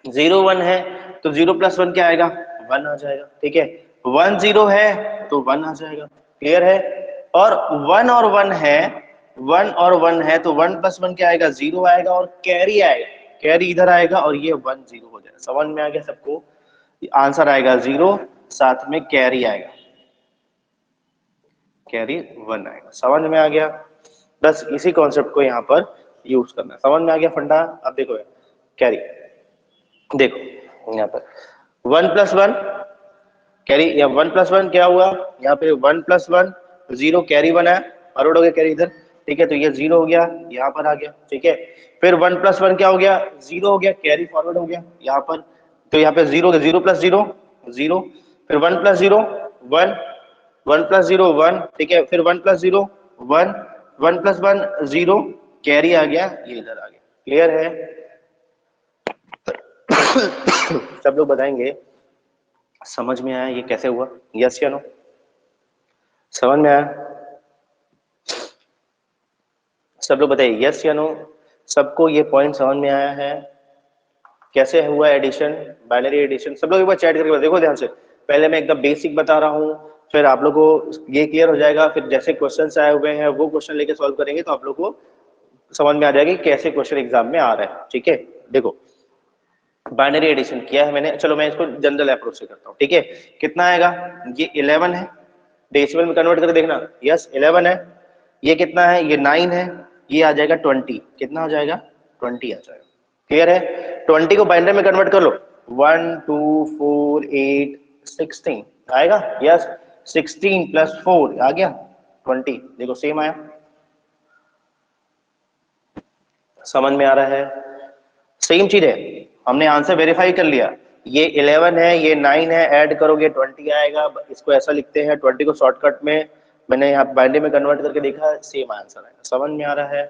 0 1 है तो 0 + 1 क्या आएगा, 1 आ जाएगा, ठीक है। 1 0 है तो 1 आ जाएगा, क्लियर है। और 1 और 1 है, 1 और 1 है तो 1 + 1 क्या आएगा, 0 आएगा, और कैरी आएगा, कैरी इधर आएगा और ये 1 0 हो जाएगा। समझ में आ गया सबको, आंसर आएगा 0, साथ में कैरी आएगा, कैरी 1 आएगा, समझ में आ गया। बस इसी कॉन्सेप्ट को यहाँ पर यूज करना है, समझ में आ गया फंडा। अब देखो कैरी, देखो यहाँ पर 1 + 1 कैरी, या 1 + 1 क्या हुआ, यहाँ पे 1 + 1 0, कैरी 1 है, फॉरवर्ड हो गया कैरी इधर, ठीक है। तो ये 0 हो गया, यहाँ पर आ गया, ठीक है। फिर 1 + 1 क्या हो गया, 0 हो गया, कैरी फॉरवर्ड हो गया यहाँ पर, तो यहाँ पे 0 0 + 0 0, फिर 1 + 0 one, one plus zero one, ठीक है, फिर one plus zero one, one plus one zero, carry आ गया, ये इधर आ गया। क्लियर है? सब लोग बताएंगे समझ में आया ये कैसे हुआ, यस या नो? समझ में आया? सब लोग बताइए यस या नो। सबको ये पॉइंट समझ में आया है कैसे हुआ एडिशन, बाइनरी एडिशन? सब लोग एक बार चैट करके देखो ध्यान से। पहले मैं एकदम बेसिक बता रहा हूँ, फिर आप लोग को ये क्लियर हो जाएगा, फिर जैसे क्वेश्चंस आए हुए हैं वो क्वेश्चन लेके सॉल्व करेंगे तो आप लोग को समझ में आ जाएगा कि कैसे क्वेश्चन एग्जाम में आ रहे हैं। ठीक है, देखो बाइनरी एडिशन किया है मैंने, चलो मैं इसको जनरल अप्रोच से करता हूँ। ठीक है, कितना आएगा? ये 11 है, डेसिमल में कन्वर्ट करके देखना, यस 11 है। ये कितना है? ये 9 है। ये आ जाएगा 20, कितना हो जाएगा? 20 आ जाएगा। क्लियर है? 20 को बाइनरी में कन्वर्ट कर लो, 1 2 4 8 16 आएगा, यस 16 प्लस 4 आ गया 20। देखो सेम आया, समझ में आ रहा है? सेम चीज है, हमने आंसर वेरीफाई कर लिया। ये 11 है, ये 9 है, ऐड करोगे 20 आएगा। इसको ऐसा लिखते हैं, 20 को शॉर्टकट में मैंने यहाँ बाइनरी में कन्वर्ट करके देखा, सेम आंसर आएगा। समझ में आ रहा है?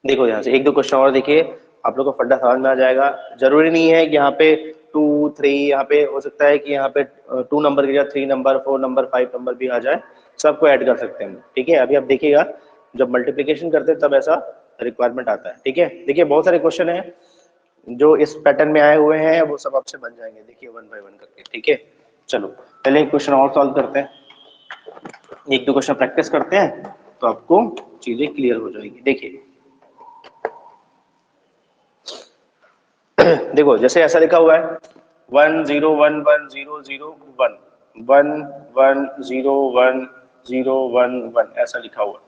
देखो यहाँ से एक दो क्वेश्चन और देखिए, आप लोग को फंडा समझ में आ जाएगा। जरूरी नहीं है कि यहाँ पे 2 3, यहाँ पे हो सकता है कि यहाँ पे 2 नंबर की जगह 3 नंबर 4 नंबर 5 नंबर भी आ जाए, सबको ऐड कर सकते हैं। ठीक है, अभी आप देखिएगा जब मल्टीप्लीकेशन करते हैं तब ऐसा रिक्वायरमेंट आता है। ठीक है, देखिए बहुत सारे क्वेश्चन है जो इस पैटर्न में आए हुए हैं, वो सब आपसे बन जाएंगे, देखिए वन बाय वन करके। ठीक है, चलो पहले एक क्वेश्चन और सॉल्व करते हैं, एक दो क्वेश्चन प्रैक्टिस करते हैं तो आपको चीजें क्लियर हो जाएगी। देखिए देखो जैसे ऐसा लिखा हुआ है 1 0 1 1 0 0 1 1 1 0 1 0 1 1, ऐसा लिखा हुआ है,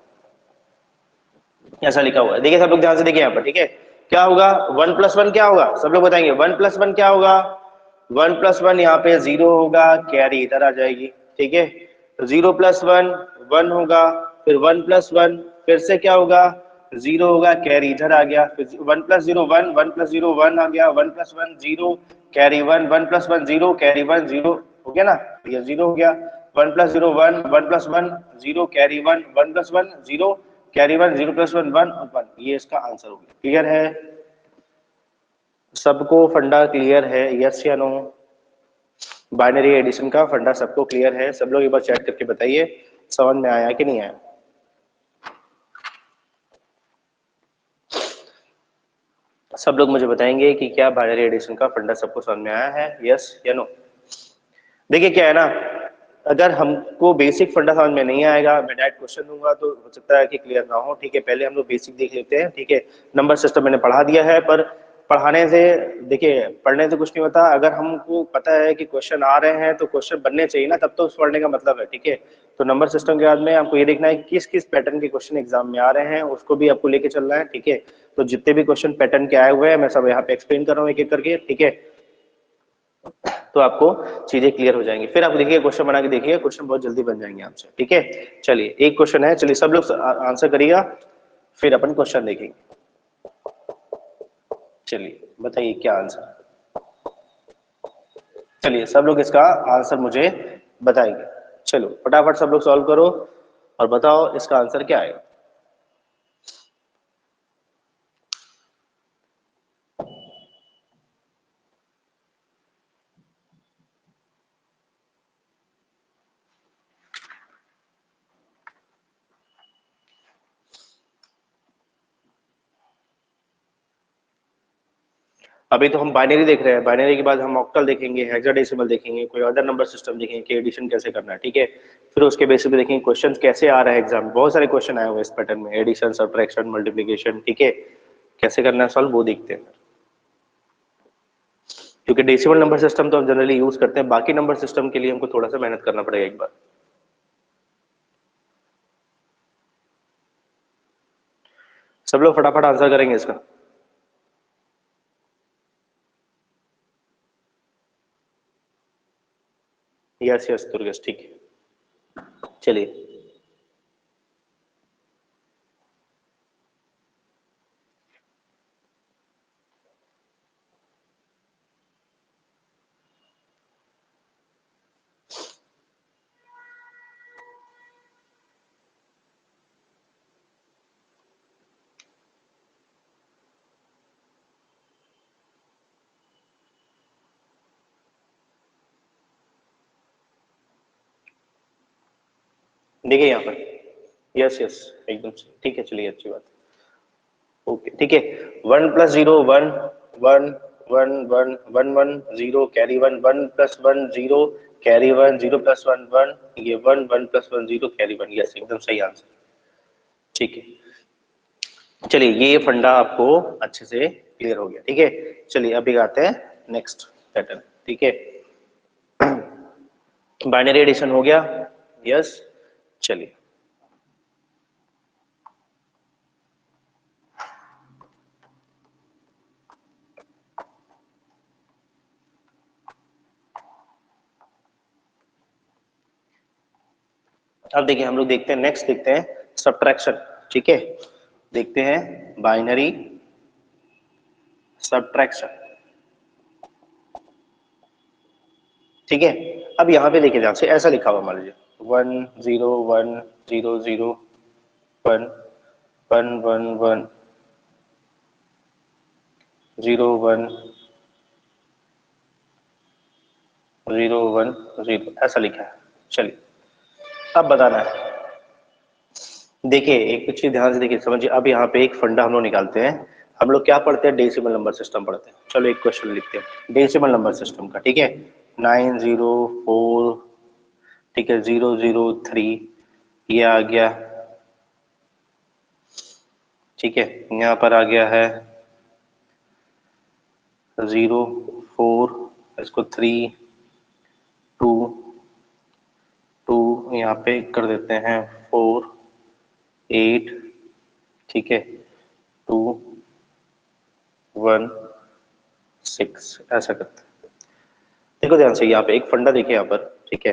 ऐसा लिखा हुआ है। देखिए सब लोग ध्यान से देखिए यहाँ पर। ठीक है, क्या होगा? 1 + 1 क्या होगा? सब लोग बताएंगे 1 + 1 क्या होगा? 1 + 1 यहाँ पे 0 होगा, कैरी इधर आ जाएगी। ठीक है, तो 0 + 1 1 होगा, फिर 1 + 1 फिर से क्या होगा? 0 होगा, कैरी इधर आ गया, फिर 1 + 0 1, 1 + 0 1 आ गया, 1 + 1 0, कैरी 1, 1 + 1 0, कैरी 1 0 हो गया ना, ये 0 हो गया। 1 + 0 1, 1 + 1 0, कैरी 1, 1 + 1 0, कैरी 1, 0 + 1 1 और 1, ये इसका आंसर हो गया। क्लियर है? सबको फंडा क्लियर है, यस या नो? बाइनरी एडिशन का फंडा सबको क्लियर है? सब लोग एक बार चैट करके बताइए समझ में आया कि नहीं आया। सब लोग मुझे बताएंगे कि क्या बाइनरी एडिशन का फंडा सबको समझ में आया है, यस या नो? देखिए क्या है ना, अगर हमको बेसिक फंडा समझ में नहीं आएगा, मैं डायरेक्ट क्वेश्चन दूंगा तो हो सकता है कि क्लियर ना हो। ठीक है, पहले हम लोग बेसिक देख लेते हैं। ठीक है, नंबर सिस्टम मैंने पढ़ा दिया है, पर पढ़ाने से देखिए पढ़ने से कुछ नहीं होता। अगर हमको पता है कि क्वेश्चन आ रहे हैं तो क्वेश्चन बनने चाहिए ना, तब तो उस पढ़ने का मतलब है। ठीक है, तो नंबर सिस्टम के बाद में आपको ये देखना है किस किस पैटर्न के क्वेश्चन एग्जाम में आ रहे हैं, उसको भी आपको लेके चलना है। ठीक है, तो जितने भी क्वेश्चन पैटर्न के आए हुए हैं मैं सब यहाँ पे एक्सप्लेन कर रहा हूँ एक एक करके। ठीक है, तो आपको चीजें क्लियर हो जाएंगी। फिर आप देखिए क्वेश्चन बना के देखिए, क्वेश्चन बहुत जल्दी बन जाएंगे आपसे। ठीक है, चलिए एक क्वेश्चन है, चलिए सब लोग आंसर करिएगा, फिर अपन क्वेश्चन देखेंगे। चलिए बताइए क्या आंसर, चलिए सब लोग इसका आंसर मुझे बताएंगे। चलो फटाफट सब लोग सॉल्व करो और बताओ इसका आंसर क्या आएगा। अभी तो हम बाइनरी देख रहे हैं, बाइनरी के बाद हम ऑक्टल देखेंगे, हेक्साडेसिमल देखेंगे, कोई अदर नंबर सिस्टम देखेंगे कि एडिशन कैसे करना है। ठीक है, फिर उसके बेसिस पे देखेंगे क्वेश्चन कैसे आ रहा है एग्जाम में। बहुत सारे क्वेश्चन आए हुए इस पैटर्न में, एडिशन सब्ट्रैक्शन मल्टीप्लिकेशन। ठीक है, कैसे करना है सॉल्व वो देखते हैं, क्योंकि डेसिमल नंबर सिस्टम तो हम जनरली यूज करते हैं, बाकी नंबर सिस्टम के लिए हमको थोड़ा सा मेहनत करना पड़ेगा एक बार। सब लोग फटाफट आंसर करेंगे इसका। यस यस दुर्गेश, ठीक है, चलिए देखिए यहाँ पर, यस यस एकदम ठीक है, चलिए अच्छी बात, ओके ठीक है। 1 + 0 1 1 1 1 1 1 0 कैरी 1 1 + 1 0 कैरी 1 0 + 1 1, ये 1 1 + 1 0 कैरी 1, यस एकदम सही आंसर, ठीक है। चलिए ये फंडा आपको अच्छे से क्लियर हो गया, ठीक है। चलिए अभी आते हैं नेक्स्ट पैटर्न, ठीक है। बाइनरी एडिशन हो गया, यस। चलिए अब देखिए हम लोग देखते हैं, नेक्स्ट देखते हैं सब्ट्रैक्शन, ठीक है। देखते हैं बाइनरी सब्ट्रैक्शन, ठीक है। अब यहाँ पे देखिए ध्यान से, ऐसा लिखा हुआ मान लीजिए 1 0 1 0 0 1 1 1 1 0 1 0 1 0, ऐसा लिखा है। चलिए अब बताना है, देखिए एक चीज ध्यान से देखिए समझिए। अब यहाँ पे एक फंडा हम लोग निकालते हैं। हम लोग क्या पढ़ते हैं, डेसिमल नंबर सिस्टम पढ़ते हैं। चलो एक क्वेश्चन लिखते हैं डेसिमल नंबर सिस्टम का, ठीक है। 904, ठीक है, 003 ये आ गया, ठीक है। यहाँ पर आ गया है 04, इसको 3 2 2, यहाँ पे कर देते हैं 4 8, ठीक है, 2 1 6, ऐसा करते हैं। देखो ध्यान से यहाँ पे एक फंडा देखिए यहाँ पर, ठीक है।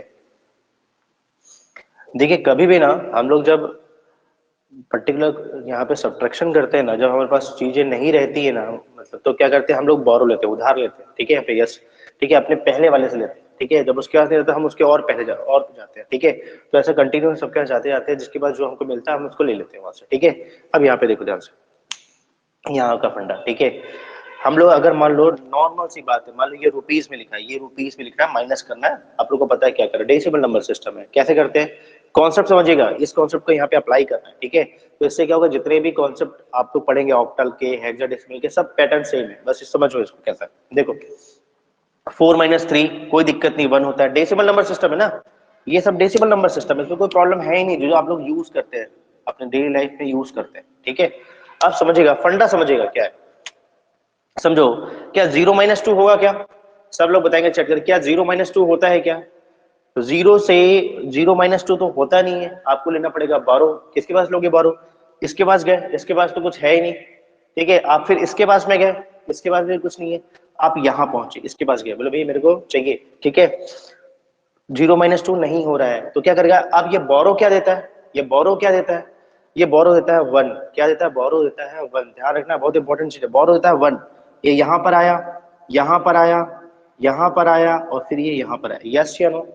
देखिए कभी भी ना हम लोग जब पर्टिकुलर यहाँ पे सब्ट्रैक्शन करते हैं ना, जब हमारे पास चीजें नहीं रहती है ना, मतलब तो क्या करते हैं हम लोग, बोरो लेते हैं, उधार लेते हैं, ठीक है, यहाँ पे यस, ठीक है, अपने पहले वाले से लेते हैं, ठीक है। जब उसके पास नहीं रहता हम उसके और पहले और जाते हैं, ठीक है। तो ऐसा कंटिन्यू सबके पास जाते जाते हैं, जिसके पास जो हमको मिलता है हम उसको ले लेते हैं वहां से, ठीक है। अब यहाँ पे देखो ध्यान से, यहाँ का फंडा, ठीक है। हम लोग अगर मान लो नॉर्मल सी बात है, मान लो ये रुपीस में लिखा है, ये रुपीस में लिख रहा है, माइनस करना है, आप लोग को पता है क्या करें, डेसिमल नंबर सिस्टम है, कैसे करते हैं, कॉन्सेप्ट समझिएगा, इस कॉन्सेप्ट को यहाँ पे अप्लाई करना है, ठीक है। तो इससे क्या होगा, जितने भी कॉन्सेप्ट आप लोग पढ़ेंगे ऑक्टल के, हेक्साडेसिमल के, सब पैटर्न सेम है, बस समझो इसको कैसा है। देखो 4 - 3 कोई दिक्कत नहीं, 1 होता है, डेसिमल नंबर सिस्टम है ना, ये सब डेसिमल नंबर सिस्टम है, इसमें कोई प्रॉब्लम है ही नहीं, जो आप लोग यूज करते हैं अपने डेली लाइफ में यूज करते हैं, ठीक है। अब समझिएगा फंडा, समझिएगा क्या है, समझो। क्या 0 - 2 होगा क्या, सब लोग बताएंगे चेक कर, क्या 0 - 2 होता है क्या। तो 0 से 0 - 2 तो होता नहीं है, आपको लेना पड़ेगा बारो। किसके पास लोगे बारो, इसके पास गए, इसके पास तो कुछ है ही नहीं, ठीक है। आप फिर इसके पास में गए, इसके पास में कुछ नहीं है, आप यहाँ पहुंचे, इसके पास गए, बोले भाई मेरे को चाहिए, ठीक है। 0 - 2 नहीं हो रहा है, तो क्या करेगा, अब ये बोरो क्या देता है, ये बोरो क्या देता है, ये बोरो देता है 1, क्या देता है, बोरो देता है 1, ध्यान रखना बहुत इंपॉर्टेंट चीज है, बोरो देता है 1। ये यहाँ पर आया, यहाँ पर आया, यहाँ पर आया, और फिर ये यहाँ पर आया, यस या नो।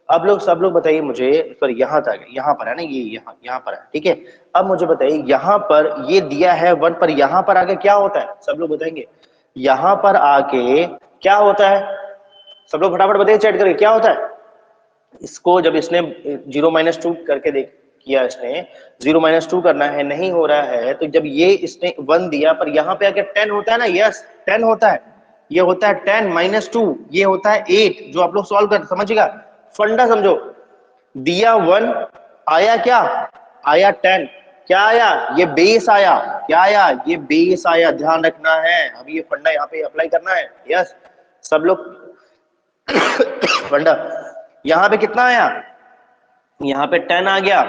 अब लोग सब लोग बताइए मुझे, सॉरी यहाँ तक, यहाँ पर है ना, ये यहाँ पर है, ठीक है। अब मुझे बताइए यहाँ पर ये दिया है 1, पर यहाँ पर आके क्या होता है, सब लोग बताएंगे, यहाँ पर आके क्या होता है, सब लोग फटाफट बताइए चैट करके, क्या होता है। इसको जब इसने 0 - 2 करके देख किया, इसने 0 - 2 करना है, नहीं हो रहा है, तो जब ये इसने 1 दिया, पर यहाँ पे आके 10 होता है ना, यस 10 होता है, ये होता है 10 - 2, ये होता है 8, जो आप लोग सॉल्व कर समझिएगा, फंडा समझो। दिया 1, आया क्या, आया 10, क्या आया, ये बेस आया, क्या आया, ये बेस आया, ध्यान रखना है, अभी ये फंडा यहाँ पे अप्लाई करना है, यस सब लोग। फंडा यहाँ पे कितना आया, यहाँ पे 10 आ गया,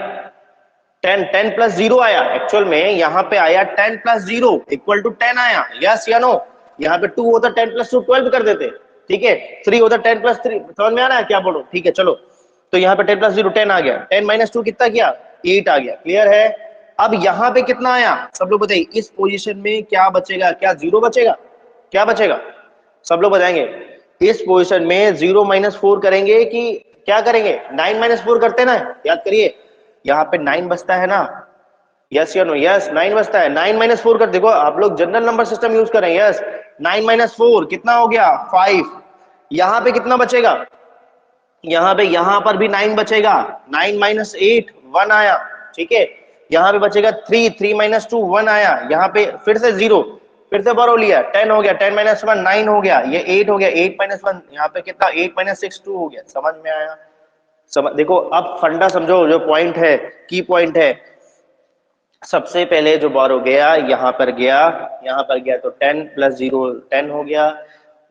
10 + 0 आया, एक्चुअल में यहाँ पे आया 10 + 0 = 10 आया, यस या नो। यहाँ पे 2 होता 10 + 2 12 कर देते, ठीक है। 3 होता 10 + 3, समझ में आ रहा है क्या बोलो, ठीक है चलो। तो यहाँ पे 10 + 0 10 आ गया, 10 - 2 कितना किया, 8 आ गया, क्लियर है। अब यहाँ पे कितना आया, सब लोग बताइए, इस पोजीशन में क्या बचेगा, क्या 0 बचेगा, क्या बचेगा, सब लोग बताएंगे। इस पोजीशन में 0 - 4 करेंगे कि क्या करेंगे, 9 - 4 करते ना, याद करिए, यहाँ पे 9 बचता है ना, यस या नो, यस 9 बचता है, 9 - 4 कर, देखो आप लोग जनरल नंबर सिस्टम यूज करें, यस 9 - 4 कितना हो गया 5, यहाँ पे कितना बचेगा, यहाँ पे यहाँ पर भी 9 बचेगा, 9 - 8 1 आया, ठीक है। यहाँ पे बचेगा 3, 3 माइनस 2 1 आया, यहाँ पे फिर से 0, फिर से बोरो लिया, 10 हो गया, 10 माइनस 1 9 हो गया, ये 8 हो गया, 8 माइनस 1 यहाँ पे कितना, 8 माइनस 6 2 हो गया। समझ में आया? समझ, देखो अब फंडा समझो, जो पॉइंट है, की पॉइंट है, सबसे पहले जो बोरो गया यहाँ पर गया, यहाँ पर गया तो 10 प्लस 0 10 हो गया,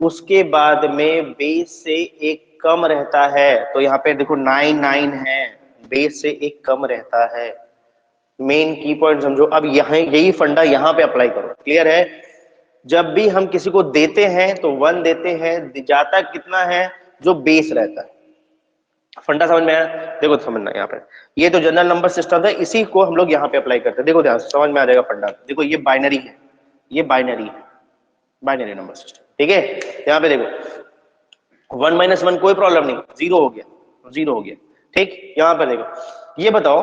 उसके बाद में बेस से एक कम रहता है, तो यहाँ पे देखो 9 9 है, बेस से एक कम रहता है। मेन की पॉइंट समझो। अब यहाँ यही फंडा यहाँ पे अप्लाई करो, क्लियर है? जब भी हम किसी को देते हैं तो 1 देते हैं, जाता कितना है, जो बेस रहता है। फंडा समझ में आया? देखो समझना, यहाँ पे ये तो जनरल नंबर सिस्टम है, इसी को हम लोग यहाँ पे अप्लाई करते हैं। देखो ध्यान से समझ में आ जाएगा फंडा। देखो ये बाइनरी है, ये बाइनरी है, बाइनरी नंबर सिस्टम, ठीक है। यहाँ पे देखो 1 माइनस 1 कोई प्रॉब्लम नहीं, 0 हो गया, 0 हो गया, ठीक। यहाँ पे देखो, ये बताओ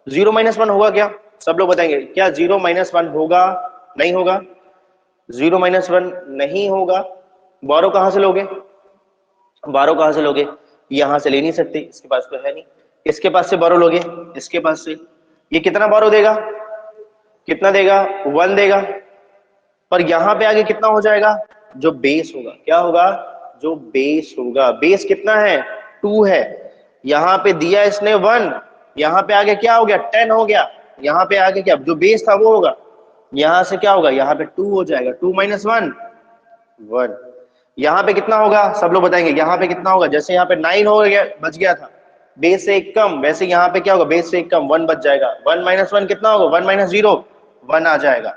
0 माइनस 1 होगा क्या? सब लोग बताएंगे क्या 0 माइनस 1 होगा? नहीं होगा, 0 माइनस 1 नहीं होगा। बोरो कहां से लोगे? बोरो कहां से लोगे? यहां से ले नहीं सकते, इसके पास तो है नहीं। इसके पास से बोरो लोगे, इसके पास से। ये कितना बोरो देगा? कितना देगा? 1 देगा। पर यहां पे आगे कितना हो जाएगा? जो बेस होगा, क्या होगा? जो बेस होगा। बेस कितना है? 2 है। यहां पे दिया इसने 1, यहां पे आगे क्या हो गया? 10 हो गया। यहां पे आगे क्या, जो बेस था वो होगा, यहां से क्या होगा? यहाँ पे 2 हो जाएगा, 2 माइनस 1 1। यहाँ पे कितना होगा? सब लोग बताएंगे यहाँ पे कितना होगा? जैसे यहाँ पे 9 हो गया, बच गया था, बेस से एक कम, वैसे यहाँ पे क्या होगा? बेस से एक कम 1 बच जाएगा। 1 माइनस 1 कितना होगा? 1 माइनस 0 1 आ जाएगा।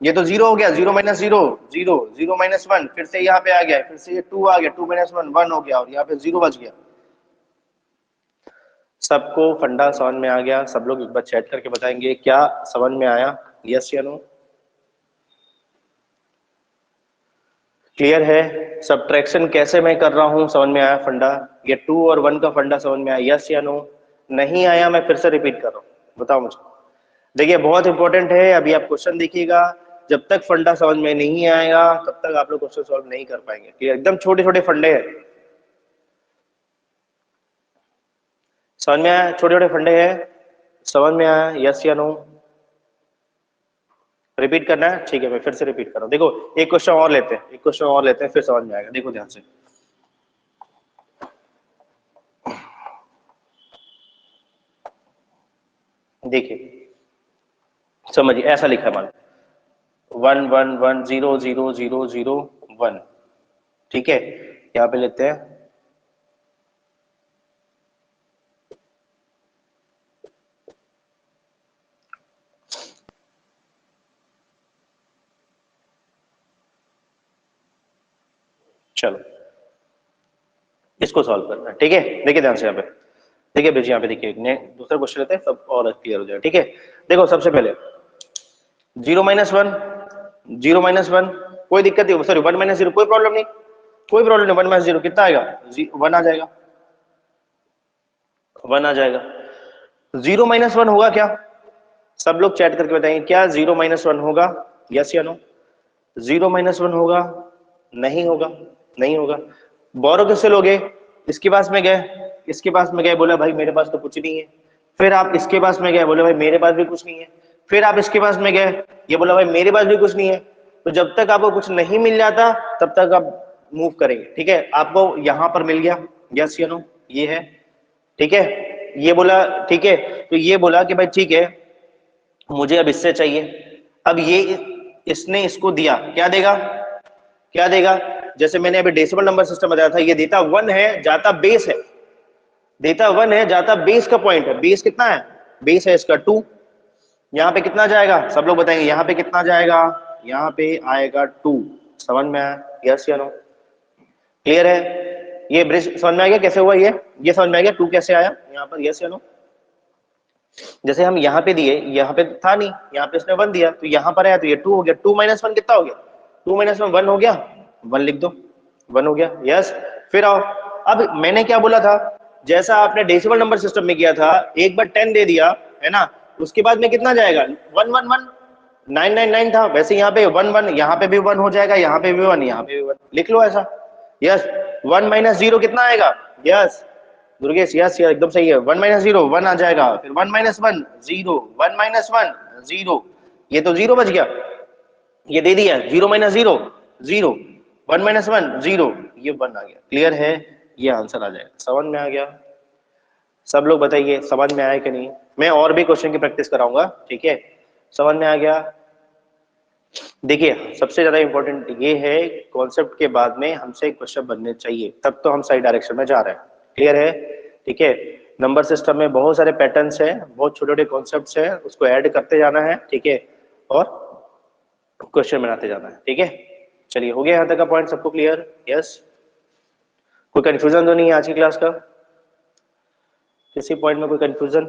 ये तो 0 हो गया, 0 माइनस 0 0, 0 माइनस 1 फिर से यहाँ पे आ गया, फिर से ये 2 आ गया, 2 माइनस 1 1 हो गया, और यहाँ पे 0 बच गया। सबको फंडा समझ में आ गया? सब लोग एक बार चैट करके बताएंगे क्या समझ में आया, यस या नो? क्लियर है? सब्ट्रैक्शन कैसे मैं कर रहा हूं समझ में आया फंडा? ये 2 और 1 का फंडा समझ में आया, यस या नो? नहीं आया मैं फिर से रिपीट कर रहा हूं, बताओ मुझे। देखिए बहुत इंपॉर्टेंट है, अभी आप क्वेश्चन देखिएगा, जब तक फंडा समझ में नहीं आएगा तब तक आप लोग क्वेश्चन सॉल्व नहीं कर पाएंगे। क्लियर? एकदम छोटे छोटे फंडे हैं, समझ में आया? छोटे छोटे फंडे हैं, समझ में आया, यस या नो? रिपीट करना है? ठीक है, मैं फिर से रिपीट कर रहा हूँ। देखो एक क्वेश्चन और लेते हैं, एक क्वेश्चन और लेते हैं, फिर समझ में आएगा। देखो ध्यान से, देखिए समझिए, ऐसा लिखा है मान 1 1 1 0 0 0 0 1, ठीक है। यहाँ पे लेते हैं चलो इसको सॉल्व करना है, ठीक है। देखिए ध्यान से यहाँ पे, देखिए भेजिए यहाँ पे, देखिए दूसरा क्वेश्चन लेते हैं, सब और क्लियर हो जाएगा, ठीक है। देखो सबसे पहले 0 माइनस 1 0 माइनस 1 कोई दिक्कत नहीं, सॉरी 1 माइनस 0 कोई प्रॉब्लम नहीं, कोई प्रॉब्लम नहीं। 1 माइनस 0 कितना आएगा? 1 आ जाएगा, 1 आ जाएगा। 0 माइनस 1 होगा क्या? सब लोग चैट करके बताएंगे क्या 0 माइनस 1 होगा, यस या नो? 0 माइनस 1 होगा? नहीं होगा, नहीं होगा। बोरो किससे लोगे? इसके पास में गए, इसके पास में गए, बोला भाई मेरे पास तो कुछ नहीं है। फिर आप इसके पास में गए, बोले भाई मेरे पास भी कुछ नहीं है। फिर आप इसके पास में गए, ये बोला भाई मेरे पास भी कुछ नहीं है। तो जब तक आपको कुछ नहीं मिल जाता तब तक आप मूव करेंगे, ठीक है। आपको यहां पर मिल गया, यस या नो? ये है, ठीक है। ये बोला ठीक है, तो ये बोला कि भाई ठीक है मुझे अब इससे चाहिए। अब ये इसने इसको दिया, क्या देगा? क्या देगा? जैसे मैंने अभी डेसिमल नंबर सिस्टम बताया था, ये देता 1 है, जाता बेस है, देता 1 है, जाता बेस का पॉइंट है। बेस कितना है? बेस है इसका 2। यहाँ पे कितना जाएगा? सब लोग बताएंगे यहाँ पे कितना जाएगा? यहाँ पे आएगा 2। समझ में आया, यस या नो? क्लियर है? ये ब्रिज समझ में आ गया कैसे हुआ? ये समझ में आ गया 2 कैसे आया यहाँ पर, यस या नो? जैसे हम यहाँ पे दिए, यहाँ पे था नहीं, यहाँ पे इसने 1 दिया, तो यहाँ पर आया तो ये 2 हो गया। 2 माइनस 1 कितना हो गया? 2 माइनस 1 1 हो गया, 1 लिख दो, 1 हो गया, यस। फिर आओ, अब मैंने क्या बोला था, जैसा आपने डेसिमल नंबर सिस्टम में किया था, एक बार 10 दे दिया है ना, उसके बाद में कितना जाएगा? 1 1 1 9 9 9 था, वैसे यहाँ पे 1 1, यहाँ पे भी 1 हो जाएगा, यहाँ पे भी 1, यहाँ पे भी 1, लिख लो ऐसा, यस। 1 माइनस 0 कितना आएगा? यस दुर्गेश यस यार एकदम सही है। 1 माइनस जीरो 1 आ जाएगा, फिर 1 माइनस 1 जीरो, 1 माइनस 1 जीरो, ये तो जीरो बच गया, ये दे दिया, 0 minus zero zero, 1 minus 1 zero, ये 1 आ गया। क्लियर है, ये आंसर आ जाएगा। समझ में आ गया? सब लोग बताइए समझ में आया कि नहीं। मैं और भी क्वेश्चन की प्रैक्टिस कराऊंगा, ठीक है। समझ में आ गया? देखिए सबसे ज्यादा इंपॉर्टेंट ये है, कॉन्सेप्ट के बाद में हमसे क्वेश्चन बनने चाहिए, तब तो हम सही डायरेक्शन में जा रहे हैं। क्लियर है? ठीक है। नंबर सिस्टम में बहुत सारे पैटर्न्स हैं, बहुत छोटे छोटे कॉन्सेप्ट्स हैं, उसको ऐड करते जाना है, ठीक है, और क्वेश्चन बनाते जाना है, ठीक है। चलिए हो गया यहाँ तक का पॉइंट सबको क्लियर? यस। कोई कंफ्यूजन तो नहीं है आज की क्लास का? किसी पॉइंट में कोई कंफ्यूजन?